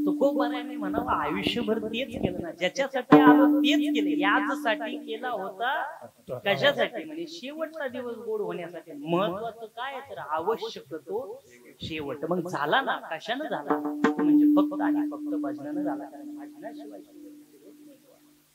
तुकोबाराने म्हणावं आयुष्यभर तेच केलं ना, ज्याच्यासाठी आलो तेच केले, याचसाठी केला होता, कशासाठी म्हणजे शेवटचा दिवस गोड होण्यासाठी. महत्वाचं काय तर आवश्यक तो शेवट. मग झाला ना, कशानं झाला म्हणजे फक्त आणि फक्त भजनानं झाला, कारण भजनाशिवाय शेवट होत नाही.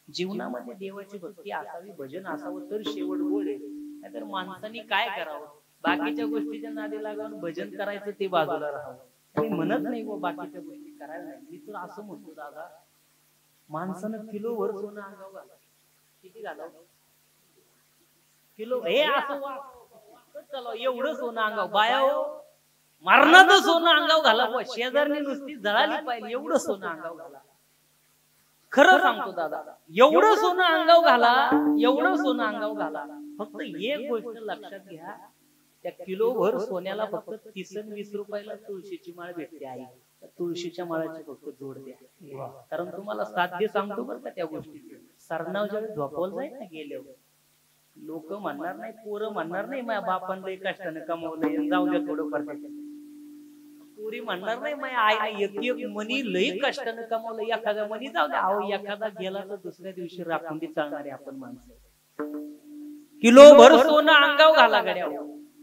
जीवनामध्ये देवाची भक्ती असावी, भजन असावं तर शेवट गोड आहे. नाहीतर माणसाने काय करावं, बाकीच्या गोष्टीच्या नादी लागून भजन करायचं ते बाजूला राहावं. मी म्हणत नाही व बाकीच्या गोष्टी करायला नाही, मी तर असं म्हणतो दादा, माणसानं किलोभर सोनं अंगावर घालावं. किती घालावं? किलो हे असं चला एवढं सोनं अंगावर, बाया मरणाचं सोनं अंगावर घालावं, शेजारने नुसती जळाली पाहिजे एवढं सोनं अंगावर घाला. खरं सांगतो दादा, एवढं सोनं अंगावर घाला, एवढं सोनं अंगावर घाला. फक्त एक गोष्ट लक्षात घ्या, त्या किलोभर सोन्याला फक्त 30 आणि 20 रुपयाला तुळशीची माळ भेटते आई. तुळशीच्या माळाची फक्त जोड द्या. कारण तुम्हाला साध्य सांगतो बरं का त्या गोष्टी. सरनाव ज्यावेळी झोपवलं जाईल ना गेल्यावर, लोक म्हणणार नाही, पोरं म्हणणार नाही माझ्या बापान लई कष्टाने कमवलंय जाऊ द्या थोडं फार. पोरी म्हणणार नाही माझ्या आईने एक एक मनी लई कष्टाने कमवलं, एखादा मनी जाऊ द्या. अहो एखादा गेला तर दुसऱ्या दिवशी राखून ती चालणारे आपण माणसं. किलोभर सोनं अंगावर घाला गड्या.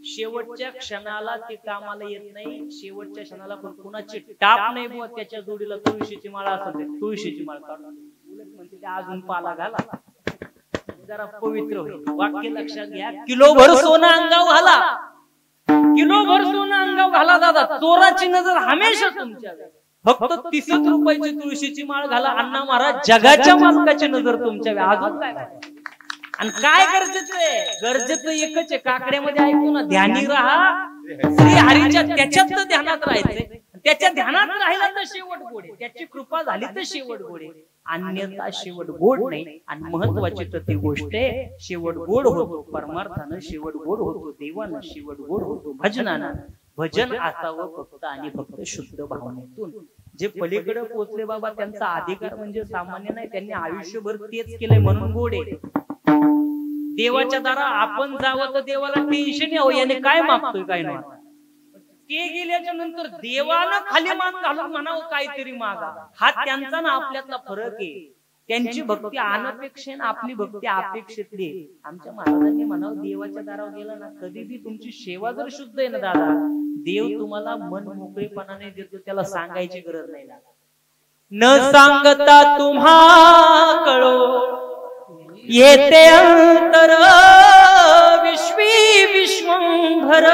शेवटच्या क्षणाला ते कामाला येत नाही, शेवटच्या क्षणाला पण कुणाची टाप नाही बुवा. त्याच्या जोडीला तुळशीची माळ असेल, तुळशीची माळ काढून उलट म्हणते ते अजून पाला घाला, जरा पवित्र होईल. वाक्य लक्षात घ्या, किलोभर सोनं अंगावर घाला, किलोभर सोनं अंगावर घाला दादा. चोराची नजर हमेशा तुमच्यावर. फक्त 30 रुपयाची तुळशीची माळ घाला, अण्णा महाराज जगाच्या मालकाची नजर तुमच्यावर. अजून काय आणि काय गरजेचं आहे? गरजेचं एकच आहे, काकड्यामध्ये ऐकतो ना, ध्यानी राहा श्री हरीच्या, त्याच्यात ध्यानात राहायचंय. त्याच्या ध्यानात राहिला तर शेवट गोड आहे, त्याची कृपा झाली तर शेवट गोड आहे, अन्यथा शेवट गोड नाही. आणि महत्वाची तर ती गोष्ट आहे, शेवट गोड होतो परमार्थानं, शेवट गोड होतो देवानं, शेवट गोड होतो भजनानं. भजन असावं फक्त आणि फक्त शुद्ध भावनेतून. जे पलीकडे पोहोचले बाबा त्यांचा अधिकार म्हणजे सामान्य नाही, त्यांनी आयुष्यभर तेच केलंय म्हणून गोड आहे. देवाच्या दारा आपण जावं तर देवाला टेन्शन यावं, याने काय मागतोय काय नाही. ते गेल्याच्या नंतर देवाला खाली मान घालून म्हणावं काहीतरी मागा, हा त्यांचा ना आपल्यातला फरक आहे. त्यांची भक्ती अनपेक्षेने, आपली भक्ती अपेक्षितली. आमच्या महाराजांनी म्हणावं देवाच्या दारावर गेला ना, कधी बी तुमची सेवा जर शुद्ध आहे ना दादा, देव तुम्हाला मन मोकळेपणाने देतो, त्याला सांगायची गरज नाही. न सांगता तुम्हा कळो येते अंतर, विश्वी विश्वंभर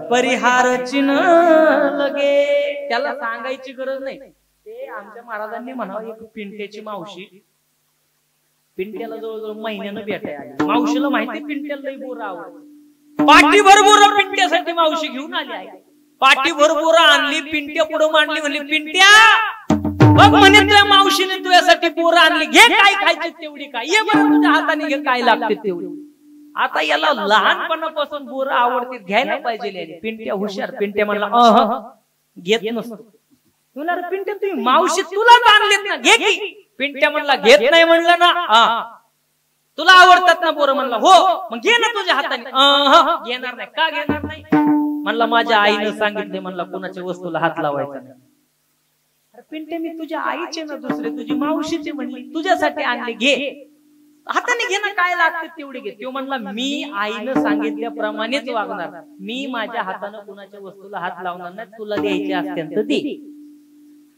परिहार चिन्ह लगे. त्याला सांगायची गरज नाही. ते आमच्या महाराजांनी म्हणावं, एक पिंट्याची मावशी, पिंट्याला जवळजवळ महिन्यानं भेटायला आली. मावशीला माहिती पिंट्याला लई बोर आवडत, पाठीभर बोर पिंट्यासाठी मावशी घेऊन आली आहे. पाठीभर बोर आणली, पिंट्या पुढे मांडली, म्हणली पिंट्या बघ म्हणे तुझ्या मावशीने तुझ्यासाठी बोर आणली, घे काय खायचे तेवढी काय, ये बरं तुझ्या हाताने घे काय लागते तेवढी. आता याला लहानपणापासून बोर आवडते, घ्यायला पाहिजे. पिंट्या हुशार, पिंट्या म्हणला घेत नसतो. पिंट्या तुम्ही मावशी तुलाच आणलीत ना, घे की. पिंट्या म्हणला घेत नाही म्हणलं ना, तुला आवडतात ना बोर, म्हणला हो मग घे ना तुझ्या हाताने. घेणार नाही. का घेणार नाही म्हणला, माझ्या आईनं सांगितले म्हणला कोणाच्या वस्तूला हात लावायचा नाही. पिंट्या मी तुझ्या आईचे ना दुसरे, तुझी मावशीचे म्हणली, तुझ्यासाठी आणले, घे हाताने घे ना काय लागते तेवढे घे. तो म्हणला मी आईनं सांगितल्याप्रमाणेच वागणार, मी माझ्या हाताने कुणाच्या वस्तूला हात लावणार नाही, तुला द्यायचे असत्यांत दे,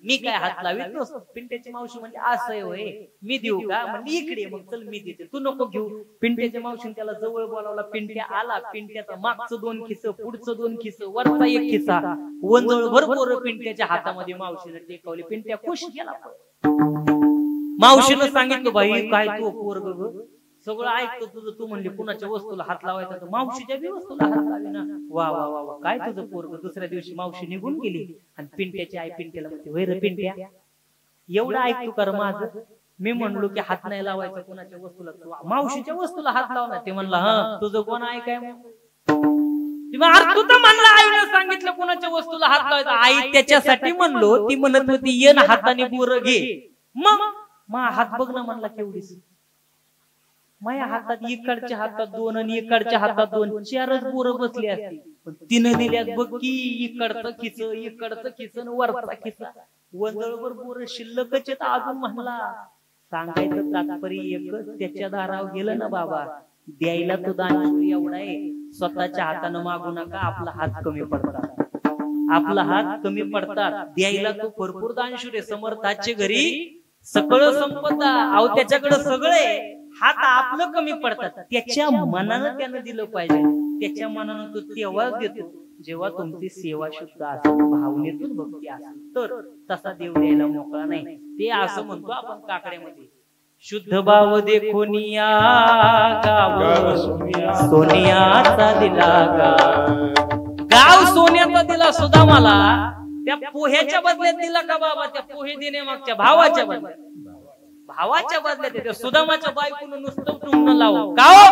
मी काय हात लावित नसतो. पिंट्याची मावशी म्हणजे असं होय, मी देऊ का म्हणजे इकडे, मग चल मी देते, तू नको घेऊ. पिंट्याच्या मावशीने त्याला जवळ बोलावला, पिंट्या आला. पिंट्याचा मागचं 2 खिस्स, पुढचं 2 खिस्स, वरचा 1 खिस्सा, वंजळ भरपूर पिंट्याच्या हातामध्ये मावशीने टेकवले. पिंट्या खुश गेला. मावशीनं सांगितलं बाई काय तू पोरग सगळं ऐकतो तुझं, तू म्हणली कुणाच्या वस्तूला हात लावायचा तर मावशीच्या बी वस्तूला हात लावे ना. वा वा वा वा काय तुझं पोरग. दुसऱ्या दिवशी मावशी निघून गेली आणि पिंट्याची आई पिंट्याला म्हणते, वैर पिंट्या एवढं ऐकतो कर माझं, मी म्हणलो की हात नाही लावायचा कुणाच्या वस्तूला, मावशीच्या वस्तूला हात लावला. ते म्हणला हा तुझं कोण ऐकाय मग, तू तर म्हणला आईनं सांगितलं कुणाच्या वस्तूला हात लावायचा. आई त्याच्यासाठी म्हणलो, ती म्हणत होती ये ना हाताने बोर घे, मग हात बघ ना म्हणला केवढीच. माझ्या हातात इकडच्या हातात 2 आणि इकडच्या हातात 2, 4च बोर बसली असती. पण तिनं दिल्यात बघ की, इकडचं खिच, इकडचं खिच, वरचा खिचा, वंजळभर बोर शिल्लकच अजून. म्हणला सांगायचं तात्पर्य एकच, त्याच्या दारावर गेलं ना बाबा, द्यायला तो दानशूर एवढा आहे, स्वतःच्या हातानं मागू नका, आपला हात कमी पडतात, आपला हात कमी पडतात. द्यायला तो भरपूर दानशूर आहे, समर्थाचे घरी सगळं संपदा, अहो त्याच्याकडे सगळे, हात आपलं कमी पडतात. त्याच्या मनानं त्यानं दिलं पाहिजे, त्याच्या मनानं तो तेव्हाच देतो जेव्हा तुमची सेवा शुद्ध असेल, भावनेतून भक्ती असेल तर. तसा देव द्यायला मोकळा नाही. ते असं म्हणतो आपण काकड्यामध्ये, शुद्ध भाव देखोनिया गाव सोनियाचा दिला गाव सोन्याचा दिला सुद्धा मला, त्या पोह्याच्या बदल्यात दिला का बाबा, त्या पोहे देण्यामागच्या भावाच्या बदल्यात, भावाच्या बदल्यात सुदामाच्या बायकोनं नुसतं टुमणं लावू का हो,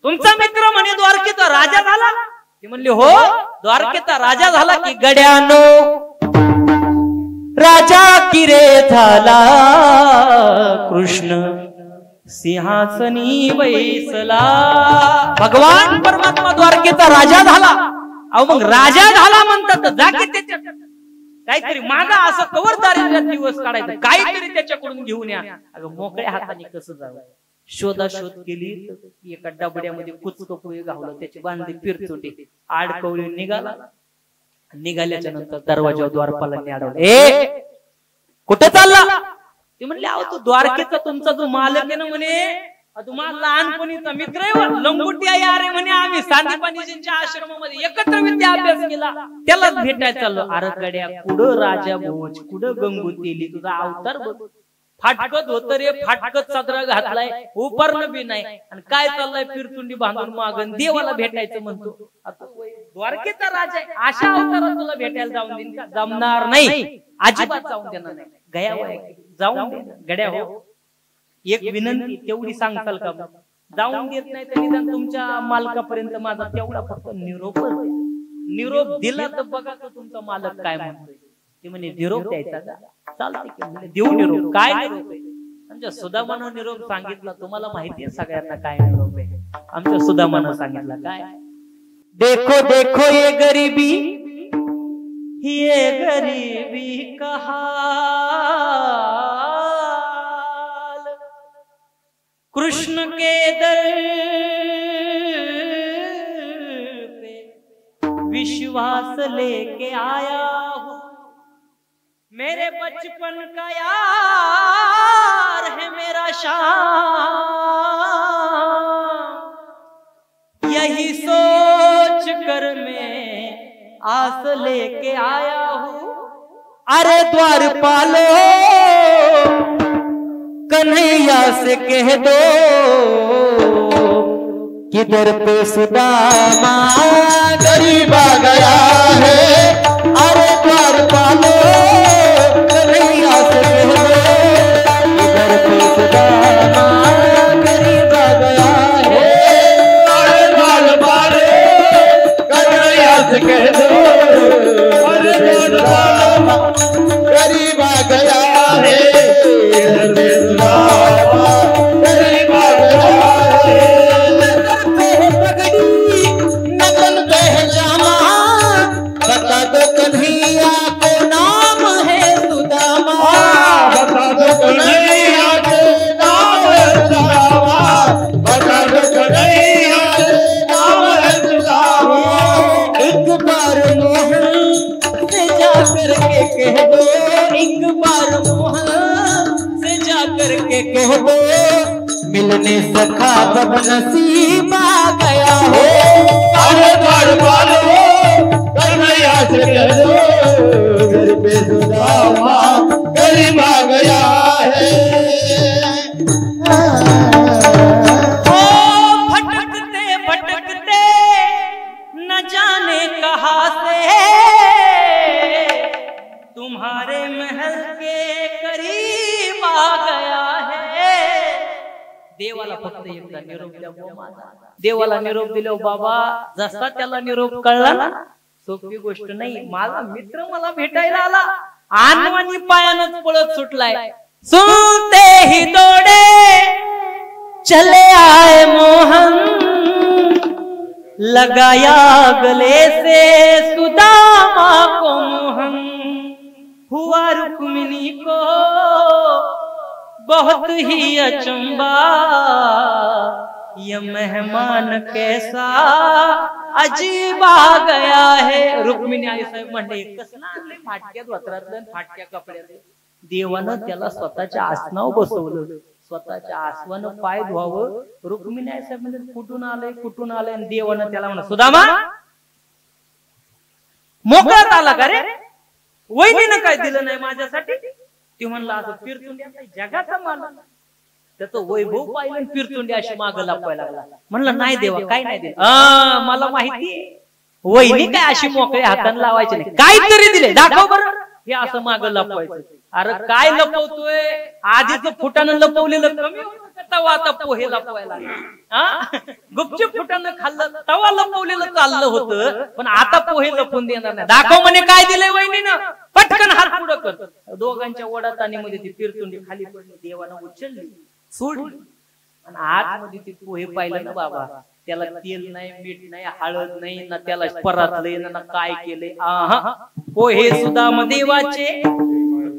तुमचा मित्र म्हणे द्वारकेचा राजा झाला. ते म्हणले हो द्वारकेचा राजा झाला की गड्यानो, राजा किरे झाला कृष्ण सिंहासनी बैसला. भगवान परमात्मा द्वारकेचा राजा झाला. अहो मग राजा झाला म्हणतात, जा की त्याच्या काहीतरी मागा, असं कवर दारिद्र्यात दिवस काढायचं, काहीतरी त्याच्याकडून घेऊन या. अगं मोकळ्या हाताने कसं जावं. शोधाशोध केली, एका डबड्यामध्ये कुचकं पोहे घावलं, त्याची बांधली पिरचोटी, आडकवली, निघाला. निघाल्याच्या नंतर दरवाजावर द्वारपालांनी अडवलं, ए कुठे चालला. ते म्हणले अहो तो द्वारकेचा तुमचा जो मालक आहे ना म्हणे, तुम्हाला लहानपणीचा मित्र आहे, लंगोटी आहे अरे म्हणे, आम्ही सांदीपानीजींच्या आश्रमामध्ये एकत्र विद्या अभ्यास केला, त्यालाच भेटायला चाललो. अरे गड्या कुठं राजा भोज, कुठं गंगोतेली, तुझा अवतार बघ, फाटकत होत रे, फाटकत सदरा घातलाय, उपरणं बी नाही, आणि काय चाललाय फिरतुंडी बांधून मागण, देवाला भेटायचं म्हणतो. आता द्वारकेचा राजा आहे, अशा अवतारात तुला भेटायला जाऊन देईन का? जमणार नाही, अजिबात जाऊन देणार नाही. गयावया जाऊन दे गड्या हो. एक विनंती तेवढी सांगताल का? जाऊन देत नाही तर निदान तुमच्या मालकापर्यंत माझा तेवढा फक्त निरोप द्या. निरोप दिला तर बघा तर तुमचा मालक काय म्हणतोय. ते म्हणे निरोप द्यायचा का? चालते की म्हणजे देऊ निरोप. काय निरोप आहे? आमच्या सुदामानं निरोप सांगितला. तुम्हाला माहिती आहे सगळ्यांना काय निरोप आहे? आमच्या सुदामानं सांगितला काय? देखो देखो ये गरीबी का हाल, कृष्ण के दर पे विश्वास लेके आया हूँ, मेरे बचपन का यार है मेरा श्याम, यही सोच कर मैं आस लेके आया हूँ. अरे द्वारपालो कन्हैया से कह दो किधर पे सुदामा गरीब आ गया है। अरे द्वारपालो कन्हैया से कह दो किधर पे सुदामा गरीब आ गया है। अरे द्वारपालो कन्हैया से कह दो अरे सुदामा गरीब आ गया है। गरीब आ गया है। नकल पे है जामा, बता दो कन्हैया को नाम है सुदामा। बता दो कन्हैया के नाम है सुदामा। बता दो कन्हैया के नाम है सुदामा। एक बार मोहन से जा करके कह दो, एक बार मोहन से जा करके कह दो, मिलने सखा बब नसीब आ गया हो। अरे द्वारपालो कन्हैया से कह दो घर पे सुदामा गरीब आ गया है। ओ भटकते भटकते न जाने कहाँ से तुम्हारे महल के करीब आ गया है. देवाला फक्त एकदा निरोप द्या माझा. देवाला निरोप दिलो बाबा, जसा त्याला निरोप कळला ना, सोपी गोष्ट नाही. माझा मित्र मला भेटायला आला, आणवानी पायानच पळत सुटलाय. सुनते ही दौड़े चले आए मोहन, लगाया गले से सुदामा को मोहन. हुआ रुक्मिणी को बहुत ही अचंबा, ये मेहमान कैसा अजीब आ गया है. रुक्मिणी आई साहेब म्हणले कसला आणले फाटक्यात वस्त्रातलं फाटक्या कपड्यात. देवानं त्याला स्वतःच्या आसनावर बसवलं, स्वतःच्या आसनानं पाय धुवावं. रुक्मिणी आई साहेब म्हणजे कुठून आलंय. आणि देवानं त्याला म्हणा सुदामा मोकळात आला का रे? वहिनीनं काय दिलं नाही माझ्यासाठी? ती म्हणला असं फिरतुंड्या जगाचा मालक, त्याचं वैभव पाहिलं फिरतुंडी अशी मागं लापायला लागला. म्हणलं नाही देवा काय नाही दिलं. मला माहिती वहिनी काय अशी मोकळ्या हाताने लावायची नाही, काहीतरी दिले दाखव बरं. हे असं मागं लपवायचं. अरे काय लपवतोय? आधीच फुटानं लपवलेलं कमी होतं तवा आता पोहे लपवायला. गुपचूप फुटानं खाल्लं तवा लपवलेलं चाललं होतं, पण आता पोहे लपवून देणार नाही. दाखव म्हणे काय दिलंय वहिनीनं. पटकन हात पुढं कर. दोघांच्या ओढाताणीमध्ये ती फिरतुंडी खाली पडली. देवानं उचलली सोडली आणि आतमध्ये ती पोहे पाहिलं ना बाबा, त्याला तेल नाही, मीठ नाही, हळद नाही, ना त्याला परतलंय ना काय केलंय. पोहे सुदामा देवाचे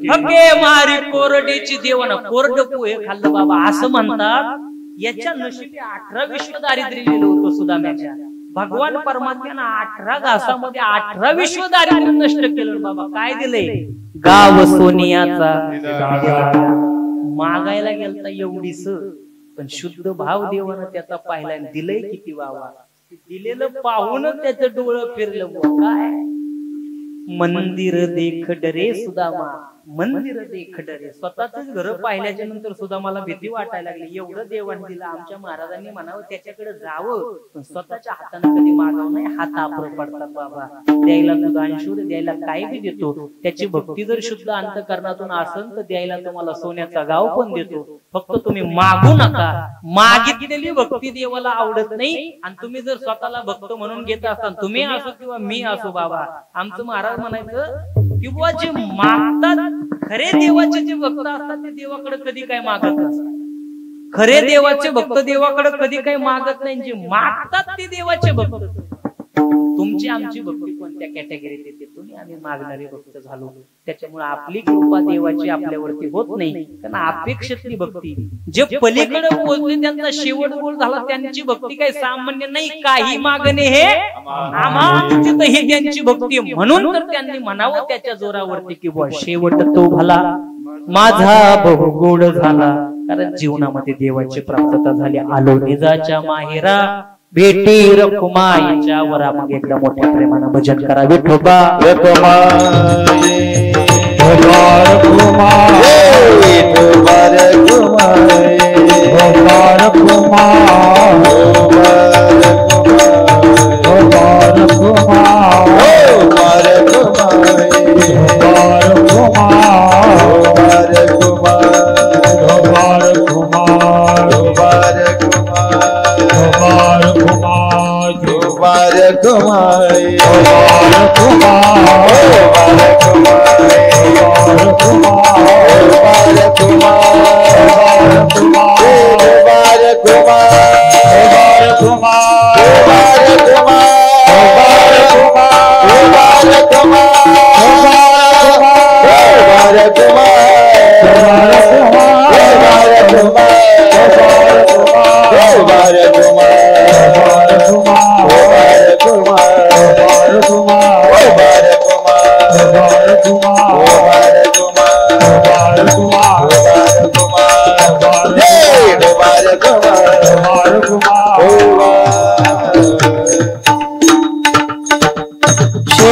हके मारी कोरडेची. देवानं कोरड पोहे खाल्लं बाबा. असं म्हणतात याच्या नशिबी 18 विश्व दारिद्र्य लिहिलं होतं सुदाम्याच्या. भगवान परमात्म्यानं 18 घासामध्ये 18 विश्व दारिद्र्य नष्ट केलं बाबा. काय दिलंय? गाव सोनियाचा. मागायला गेलता एवढीच, पण शुद्ध भाव देवानं त्याचा पाहिला. दिलंय किती बाबा. दिलेलं पाहूनच त्याचं डोळं फिरलं. काय मंदिर देख डरे सुदामा, मंदिर देखट रे. स्वतःच घर पाहिल्याच्या नंतर सुद्धा मला भीती वाटायला लागली. एवढं देवाने दिलं, आमच्या महाराजांनी म्हणावं त्याच्याकडे जावं, पण स्वतःच्या हाताने कधी मागावं नाही. हात आपर पडतात बाबा. द्यायला तुझा अंशूर, द्यायला काय बी देतो. त्याची भक्ती जर शुद्ध अंतःकरणातून असेल तर द्यायला तुम्हाला सोन्याचा गाव पण देतो. फक्त तुम्ही मागू नका. मागितलेली भक्ती देवाला आवडत नाही. आणि तुम्ही जर स्वतःला भक्त म्हणून घेत असाल, तुम्ही असो किंवा मी असो बाबा, आमचं महाराज म्हणायचं किंवा जे मागतात, खरे देवाचे जे भक्त असतात ते देवाकडे कधी काय मागत नसतात. खरे देवाचे भक्त देवाकडे कधी काही मागत नाही. जे मागतात ते देवाचे भक्त. तुमची आमची भक्ती कोणत्या कॅटेगरीत येते? तुम्ही आम्ही मागणारे भक्त झालो. त्याच्यामुळे आपली कृपा देवाची आपल्यावरती होत नाही. कारण अपेक्षितली भक्ती, जे पलीकडे पोहोचले त्यांचा शेवट गोल झाला, त्यांची भक्ती काही सामान्य नाही. काही मागणे हे आम्हाला ही त्यांची भक्ती. म्हणून तर त्यांनी म्हणावं त्याच्या जोरावरती की बुवा शेवट तो भला माझा बहुगोड झाला. कारण जीवनामध्ये देवाची प्राप्तता झाली. आलो निजाच्या माहेरा, भेटी रखुमाईच्या वरा. मग एकदा मोठ्या प्रेमानं भजन करा. विठोबा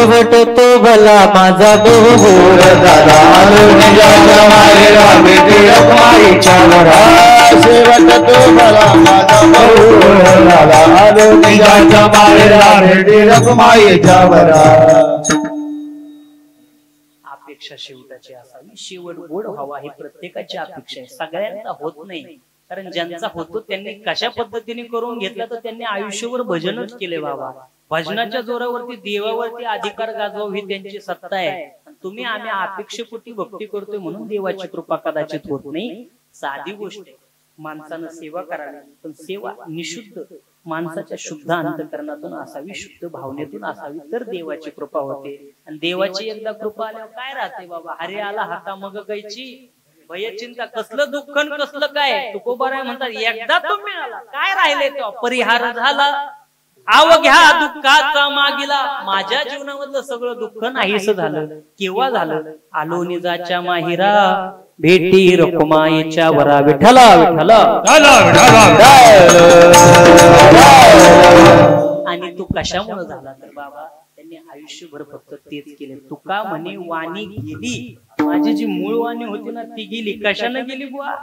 शेवट तो भला माझा बहुगोड झाला. निजाच्या माहेरा भेटी रखुमाईच्या वरा. शेवट तो भला माझा बहुगोड झाला. निजाच्या माहेरा भेटी रखुमाईच्या वरा. अपेक्षा शेवटाची असावी. शेवट गोड व्हावा ही प्रत्येकाची अपेक्षा आहे. सगळ्यांचा होत नाही. कारण ज्यांचा होतो त्यांनी कशा पद्धतीने करून घेतला तर त्यांनी आयुष्यभर भजनच केले बाबा. भजनाच्या जोरावरती देवावरती अधिकार गाजवा ही त्यांची सत्ता आहे. तुम्ही आम्ही अपेक्षेपोटी भक्ती करतोय म्हणून देवाची कृपा कदाचित होत नाही. साधी गोष्ट आहे. माणसानं सेवा करावी, पण सेवा निशुद्ध माणसाच्या शुद्ध अंतःकरणातून असावी, शुद्ध भावनेतून असावी, तर देवाची कृपा होते. आणि देवाची एकदा कृपा आल्यावर काय राहते बाबा? हरे आला हाता मग गायची भय चिंता. कसलं दुःख कसलं काय? तुकोबाराय म्हणतात एकदा तुम्ही आला काय राहिले तो परिहार झाला. अवघ्या दुःखाचा मागिला. माझ्या जीवनामधलं सगळं दुःख नाहीस झालं. केव्हा झालं? आलो निजाच्या माहेरा भेटी रखुमाईच्या वरा. विठ्ठला विठ्ठला. आणि तो कशामुळे झाला तर बाबा त्यांनी आयुष्यभर फक्त तेच केले. तुका म्हणे वाणी गेली. माझी जी मूळ वाणी होती ना ती गेली. कशाने गेली बुवा?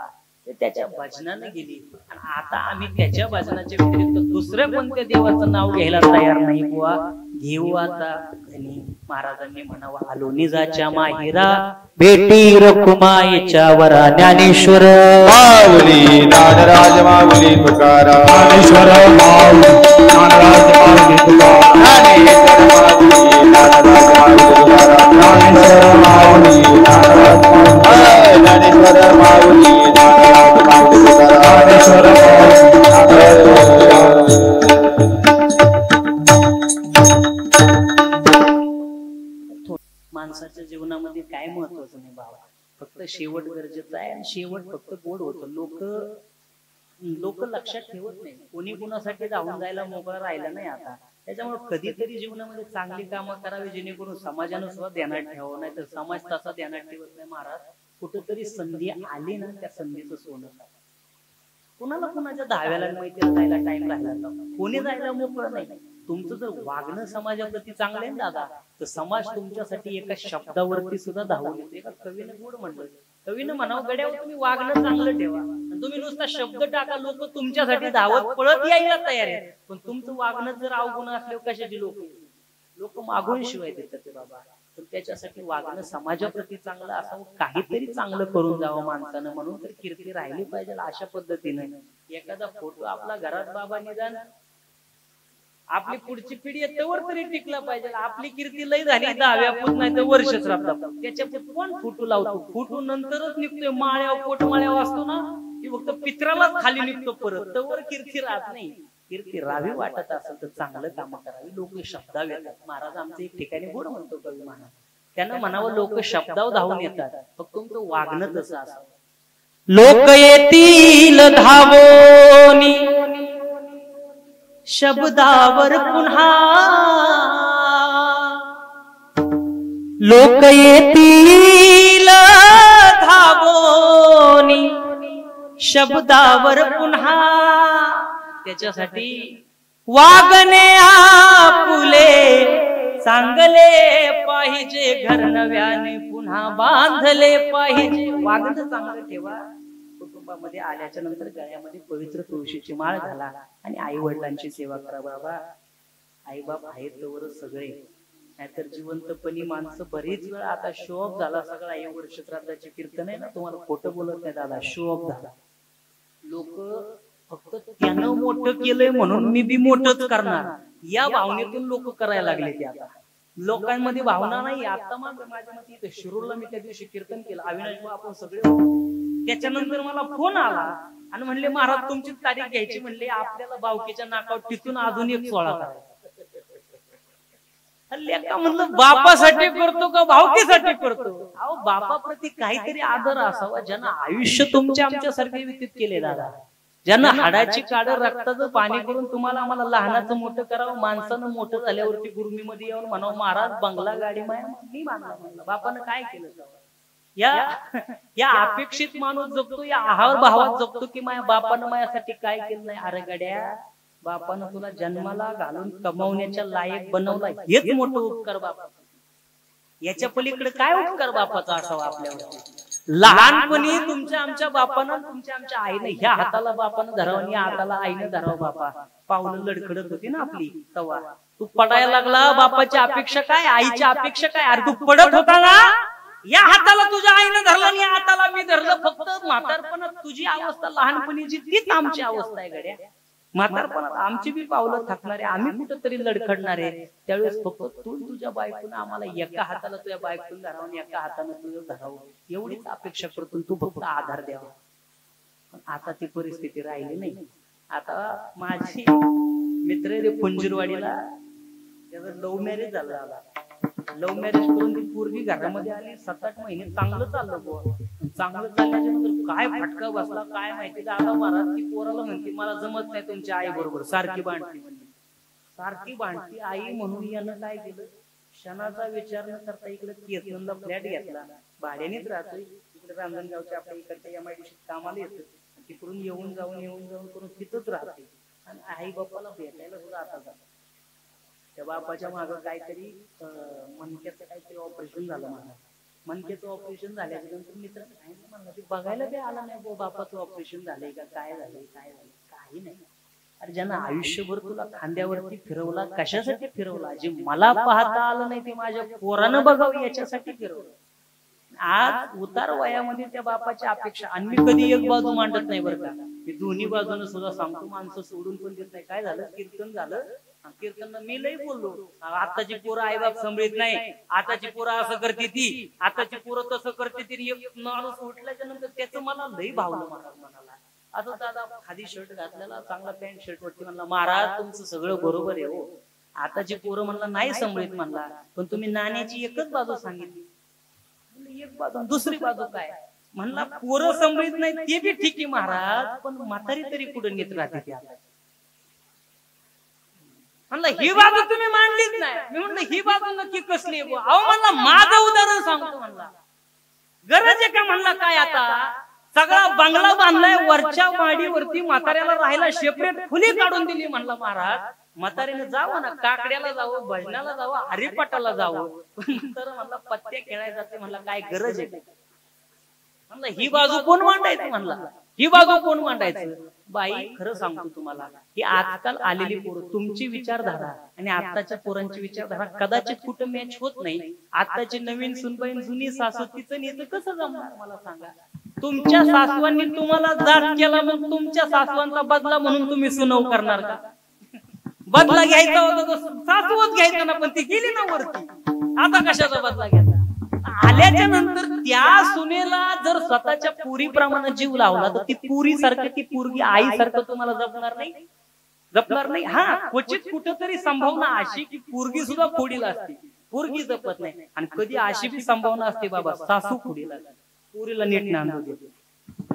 त्याच्या भजनाने गेली. आणि आता आम्ही त्याच्या भजनाच्या व्यतिरिक्त दुसऱ्या कोणत्या देवाचं नाव घ्यायला तयार नाही बुवा. घेऊ आता. आणि महाराजांनी म्हणावं आलो निजाच्या माहेरा भेटी रखुमाईच्या वरा. ज्ञानेश्वर माऊली नागराज माऊली तुकाराम. ज्ञानेश्वर माऊली नागराज माऊली तुकाराम. ज्ञानेश्वर माऊली नागराज माऊली तुकाराम. ज्ञानेश्वर माऊली नागराज माऊली. ज्ञानेश्वर माऊली नागराज माऊली तुकाराम. ज्ञानेश्वर माणसाच्या जीवनामध्ये काय महत्वाचं नाही बाबा. फक्त शेवट गरजेचा आहे. आणि शेवट फक्त गोड होतो. लोक लक्षात ठेवत नाही. कोणी कुणासाठी धावून जायला मोकळा राहिला नाही आता. त्याच्यामुळे कधीतरी जीवनामध्ये चांगली कामं करावी जेणेकरून समाजानं सुद्धा ध्यानात ठेवावं. नाही तर समाज तसा ध्यानात ठेवत नाही महाराज. कुठेतरी संधी आली ना त्या संधीचं सोनं. कुणाला कुणाच्या धाव्याला मैत्रीला जायला टाइम राहिला. कोणी जायला मोकळं नाही. तुमचं जर वागणं समाजाप्रती चांगलं आहे ना दादा, तर समाज तुमच्यासाठी एका शब्दावरती सुद्धा धावून येतो. एका कवीने गोड म्हणलं, कवीनं म्हणावं गड्यावर तुम्ही वागणं चांगलं ठेवा, आणि तुम्ही नुसता शब्द टाका, लोक तुमच्यासाठी धावत पळत यायला तयार आहेत. पण तुमचं वागणं जर अवगुण असल्यावर कशाची लोक मागून शिवाय देतात बाबा. तर त्याच्यासाठी वागणं समाजाप्रती चांगलं असावं, काहीतरी चांगलं करून जावं माणसानं, म्हणून तर कीर्ती राहिली पाहिजे. अशा पद्धतीने एखादा फोटो आपला घरात बाबा निदान आपली पुढची पिढी आहे तेव्हा तरी टिकला पाहिजे. आपली कीर्ती लय झाली 10व्या पूत नाही तर वर्षच राहतात. त्याच्या कोण फोटो लावतो, फोटो नंतरच निघतोय. माळ्या पोटमाळ्या असतो ना की फक्त पित्रालाच खाली निघतो परत, तवर कीर्ती राहत नाही. कीर्ती राहावी वाटत असेल तर चांगलं काम करावी. लोक शब्दाव येतात. महाराज आमचं एक ठिकाणी गोड म्हणतो कवी महाराज, त्यांना म्हणावं लोक शब्दाव धावून येतात, फक्त तुमचं वागणं तसं असावं. लोक येतील धावोनी शब्दावर पुन्हा, लोक येतील धावोनी शब्दावर पुन्हा. त्याच्यासाठी वागणे आपुले चांगले पाहिजे, घर नव्याने पुन्हा बांधले पाहिजे. वागणं चांगलं ठेवा. कुटुंबामध्ये आल्याच्या नंतर गळ्यामध्ये पवित्र तुळशीची माळ घाला आणि आई वडिलांची सेवा करा. बाबा आई बाप आहेत तर सगळे, नाहीतर जिवंतपणी माणसं बरीच वेळा, आता शो ऑफ झाला सगळा. हे वर्ष श्राद्धाचे कीर्तन आहे ना, तुम्हाला खोटं बोलत नाही दादा, शो ऑफ झाला. लोक फक्त त्यानं मोठं केलंय म्हणून मी बी मोठंच करणार, या भावनेतून लोक करायला लागले. ते आता लोकांमध्ये भावना नाही. आता माझ्या मते इथे शिरूरला मी त्या दिवशी कीर्तन केलं, अविनाश भाऊ आपण सगळे. त्याच्यानंतर मला फोन आला आणि म्हणले महाराज तुमची तारीख घ्यायची, म्हणले आपल्याला बावकीच्या नाकावर तिथून अजून एक 16 करायचा. लेका म्हणलं बापासाठी करतो का भावकीसाठी करतो? अहो बापाप्रती काहीतरी आदर असावा. ज्यांना आयुष्य तुमच्या आमच्यासारखे व्यतीत केले दादा, ज्यांना हाडाची काढ रक्ताचं पाणी करून तुम्हाला आम्हाला लहानाचं मोठं करावं, माणसानं मोठं झाल्यावरती गुरुमीमध्ये येऊन म्हणावं महाराज बंगला गाडी माया मी बांधला. म्हणलं बापानं काय केलं? या अपेक्षित माणूस जगतो, या आहार भावात जगतो की माझ्या बापानं माझ्यासाठी काय केलं नाही. अरे गड्या, बापानं तुला जन्माला घालून कमावण्याच्या लायक बनवला, हेच मोठं उपकार बापा. याच्या पलीकडे काय उपकार बापाचा असावा आपल्यावर? लहानपणी तुमच्या आमच्या बापानं तुमच्या आमच्या आईनं ह्या हाताला बापानं धरावं, या हाताला आईनं धरावं. बापा पावलं लडखडत होती ना आपली तवा. तू पडायला लागला, बापाची अपेक्षा काय, आईची अपेक्षा काय? अरे तू पडत होता ना, या हाताला तुझ्या आईनं धरलं आणि या हाताला मी धरलं. फक्त म्हातारपणात तुझी अवस्था लहानपणीची तीच आमची अवस्था आहे गड्या. म्हातारपणात आमची बी पावलं थकणारे, आम्ही कुठंतरी लडखडणारे. त्यावेळेस फक्त तू तुझ्या बायकोनं आम्हाला एका हाताला तुझ्या बायकोनं धरावं आणि एका हातानं तुझं धरावं, एवढीच अपेक्षा करतो. तू फक्त आधार द्यावा. पण आता ती परिस्थिती राहिली नाही. आता माझी मित्र कुंजीरवाडीला, त्याचं लव्ह मॅरेज झालं. लव्ह मॅरेज करून ती पोरगी घरामध्ये आली. 7-8 महिने चांगलं चाललं बुवा. चांगलं चालल्याच्या नंतर काय फटका बसला काय माहिती. दादा महाराज ती पोराला म्हणते मला जमत नाही तुमच्या आई बरोबर, सारखी भांडती. म्हणजे सारखी भांडती आई म्हणून यानं काय केलं, क्षणाचा विचार न करता इकडे केतनला फ्लॅट घेतला. भाड्यानेच राहतोय इकडे रांजणगावच्या आपल्या इकडच्या MIDC कामाला येतो. तिकडून येऊन जाऊन करून तिथंच राहते. आणि आई बाप्पाला भेटायला सुद्धा आता जातो. त्या बापाच्या मागं काहीतरी मणक्याचं काहीतरी ऑपरेशन झालं. मला मणक्याचं ऑपरेशन झाल्याच्या नंतर मित्र सांगितलं म्हणलं ते बघायला बी आला नाही बापाचं ऑपरेशन झालंय का, काय झालंय काही नाही. अरे ज्यांना आयुष्यभर तुला खांद्यावरती फिरवला, कशासाठी फिरवला? जे मला पाहता आलं नाही ते माझ्या पोरानं बघावं याच्यासाठी फिरवलं. आज उतार वयामध्ये त्या बापाची अपेक्षा. आणि मी कधी एक बाजू मांडत नाही बरं का, मी दोन्ही बाजूने सुद्धा सांगतो. माणसं सोडून पण देत नाही. काय झालं, कीर्तन झालं, कीर्तन मी लई बोललो. आताची पोरं आईबाप सांभाळत नाही, आताची पोरं असं करते ती, आताची पोरं तसं करते ती. एक माणूस उठल्याच्या नंतर त्याचं मला लई भावलं. महाराज म्हणाला असं दादा खादी शर्ट घातलेला, चांगला पॅन्ट शर्ट वरती म्हणला महाराज तुमचं सगळं बरोबर आहे हो. आताची पोरं म्हणला नाही सांभाळत म्हणला, पण तुम्ही नाण्याची एकच बाजू सांगितली. एक बाजू, दुसरी बाजू काय म्हणला? पोरं सांभाळत नाही ते बी ठीक आहे महाराज, पण म्हातारी तरी कुठे नेत राहते ते. आता म्हणलं ही बाजू तुम्ही मांडलीच नाही. मी म्हणलं ही बाजू नक्की कसली आहे? अहो म्हणला माझं उदाहरण सांगतो. म्हणला गरज आहे का? म्हणला काय आता सगळा बंगला बांधलाय, वरच्या माडीवरती म्हाताऱ्याला राहायला सेपरेट खोली काढून दिली. म्हणला महाराज म्हातारीने जावं ना, काकड्याला जावं, भजनाला जावं, हरिपाठाला जावं. तर म्हणला पत्त्या खेळायला जाते, म्हणला काय गरज आहे? म्हणला ही बाजू कोण मांडायचं? म्हणला ही बाजू कोण मांडायचं? बाई खरं सांगतो तुम्हाला, ही आजकाल आलेली पोरं, तुमची विचारधारा आणि आताच्या पोरांची विचारधारा कदाचित कुठं मॅच होत नाही. आताची नवीन सुनबाई जुनी सासू, तिचं नीचं कसं जमणार मला सांगा? तुमच्या सासवांनी तुम्हाला जात केला, मग तुमच्या सासवांचा बदला म्हणून तुम्ही सुनव करणार का? बदला घ्यायचा होता तर सासूच घ्यायचा ना, पण ती गेली ना वरती. आता कशाचा बदला घ्यायचा? आल्याच्या नंतर त्या सुनेला जर स्वतःच्या पुरीप्रमाणे जीव लावला तर ती पुरी सारखं, ती पोरगी आई सारखं तुम्हाला जपणार नाही, जपणार नाही. हा, क्वचित कुठंतरी संभावना अशी की पोरगी सुद्धा फोडीला असते, पोरगी जपत नाही. आणि कधी अशी बी संभावना असते बाबा सासू फोडीला, पोरीला नीट नांदू देते.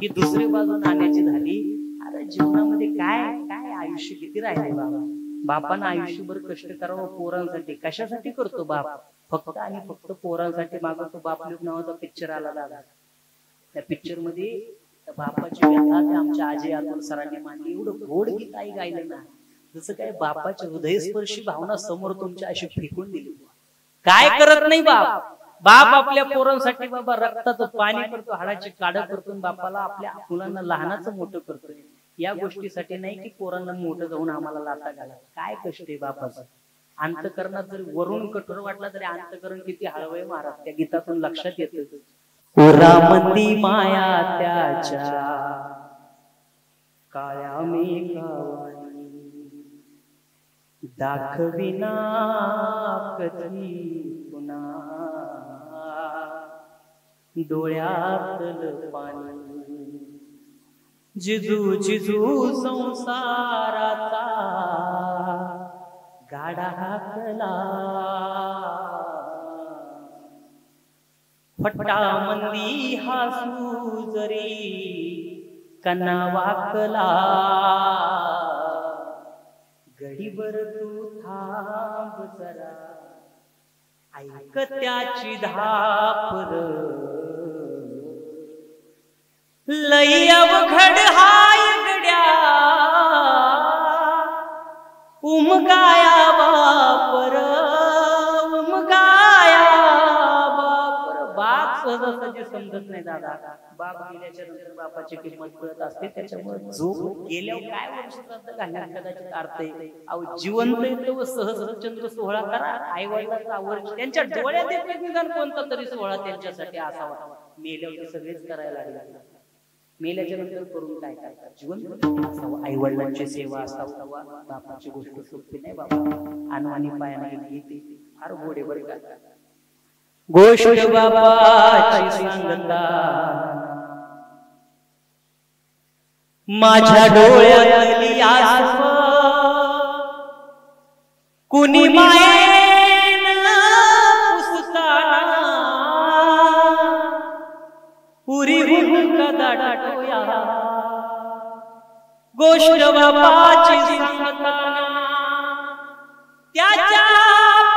ही दुसरी बाजू नाण्याची झाली. अरे जीवनामध्ये काय काय आयुष्य किती राहिले बाबा? बापानं आयुष्यभर कष्ट करावं पोरांसाठी. कशासाठी करतो बाप? फक्त आणि फक्त पोरांसाठी. मागं बाप लोक नावाचा पिक्चर आला दादा, त्या पिक्चर मध्ये बापाची व्यथा त्या आमच्या आजी अतुल सरांनी मांडली. एवढं गोड गीत आई गायलं ना, जसं काय बापाची हृदयस्पर्शी भावना समोर तुमच्या अशी फेकून दिली. काय करत नाही बाप? बाप आपल्या पोरांसाठी बाबा रक्ताचं पाणी करतो, हाडाची काढ करतो, बापाला आपल्या मुलांना लहानाचं मोठं करतोय. या गोष्टीसाठी नाही की पोरांना मोठं जाऊन आम्हाला लाथा घाला. काय कष्ट आहे बापाचं. अंतकरणात जरी वरून कठोर वाटला तरी अंतकरण किती हळवय महाराज, त्या गीतातून लक्षात येतं. उरामंदी माया त्याच्या काळ्या मेघावानी, दाखविना कधी पुन्हा डोळ्यातलं पाणी. जिजू जिजू संसाराचा गाडा हाकला, फट्टा मंदी हासू जरी कना वाकला. गडीवर तू थांब जरा, ऐक त्याची धापर. लई अवघड हाय गड्या उमगाया बापर, उमगाया बापर. बाप सहजासहजी समजत नाही दादा. बाप गेल्याच्या नंतर बापाची किंमत कळत असते. त्याच्यामुळे जो गेल्यावर काय वर्ष घालण्यात कदाचित अर्थ आहे. अहो जिवंत येतो व सहस्रचंद्र सोहळा करा. आई वडिलांचा वर्ष त्यांच्या डोळ्यात एक निदान कोणता तरी सोहळा त्यांच्यासाठी असावा. मेल्यावर सगळेच करायला लागले. मेल्याच्या नंतर करून काय करतात? जीवन असावं, आई वडिलांची सेवा असावं. बापाची गोष्ट सोपी नाही बाबा. अनवाणी पायाने घेते फार गोडे बरं का. गोष्ट बापाची सांगता माझ्या डोळ्यातली आसव, कुणी मायेन पुसताना पुरी कदाटोया. गोष्ट बापाची सांगताना त्याच्या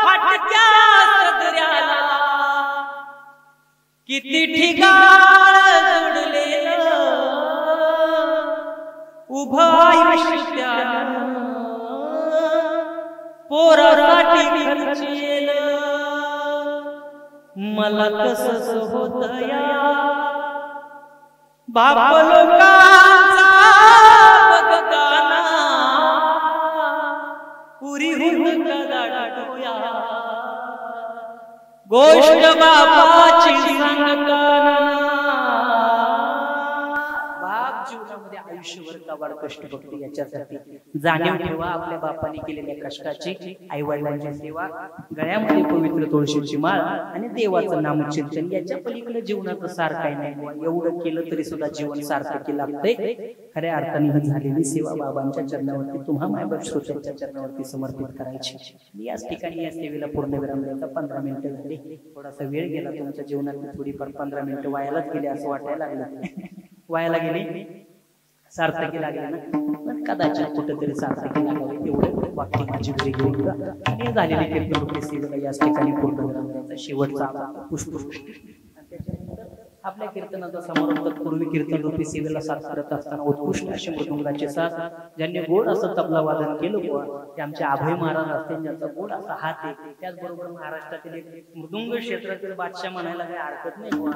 फाटक्या सदऱ्याला किती ठिकाण जोडलेलं उभं आयुष्यानं पोरासाठी खर्चेलं. मला कसं होतया बाप लोकांचा बघताना पुरी हुन कदाटोया. गोष्ट बापाची सांगताना. बाप जीवनामध्ये आयुष्यभर कवाड कष्ट बघते. याच्यासाठी जाणीव ठेवा आपल्या बापाने केलेल्या कष्टाची. आई वडिलांची सेवा, गळ्यामध्ये पवित्र तुळशीची माळ आणि देवाचं नामचिंतन. याच्या पलीकडे जीवनाचं सार काही नाही. एवढं केलं तरी सुद्धा जीवन सार्थकी लागतंय. खऱ्या अर्थाने झालेली सेवा बाबांच्या चरणावरती, तुम्हा मायबाप श्रोत्यांच्या चरणावरती समर्पित करायची. याच ठिकाणी या सेवेला पूर्ण विराम द्यायचा. 15 मिनिटं झाली. थोडासा वेळ गेला तुमच्या जीवनात, थोडीफार 15 मिनिटं वायालाच गेले असं वाटायला लागलं. वायाला गेली, सार्थकी लागली ना. पण कदाचित कुठेतरी सार्थकी लागावी एवढं वाक्य माझी घरी घेऊन जा. आणि झालेली कीर्तन सेवेला याच ठिकाणी पूर्ण विराम द्यायचा. शेवटचा पुष्पवृष्टी. त्याच्यानंतर आपल्या कीर्तनाचा समारोप तत्पूर्वी कीर्तन रूपी सेवेला साथ करत असताना उत्कृष्ट अशी मृदुंगाची साथ ज्यांनी गोड असं तबला वादन केलं बुवा ते आमचे अभय महाराज असतील ज्यांचा गोड असा हात आहे त्याचबरोबर महाराष्ट्रातील एक मृदुंग क्षेत्रातील बादशाह म्हणायला काही हरकत नाही बुवा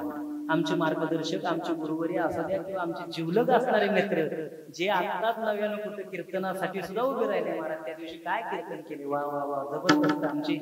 आमचे मार्गदर्शक आमचे गुरुवरी असं द्या किंवा आमचे जिवलग असणारे मित्र जे आत्ताच नव्यानं कुठे कीर्तनासाठी सुद्धा उभे राहिले महाराज त्या दिवशी काय कीर्तन केले वा वा वा जबरदस्त आमची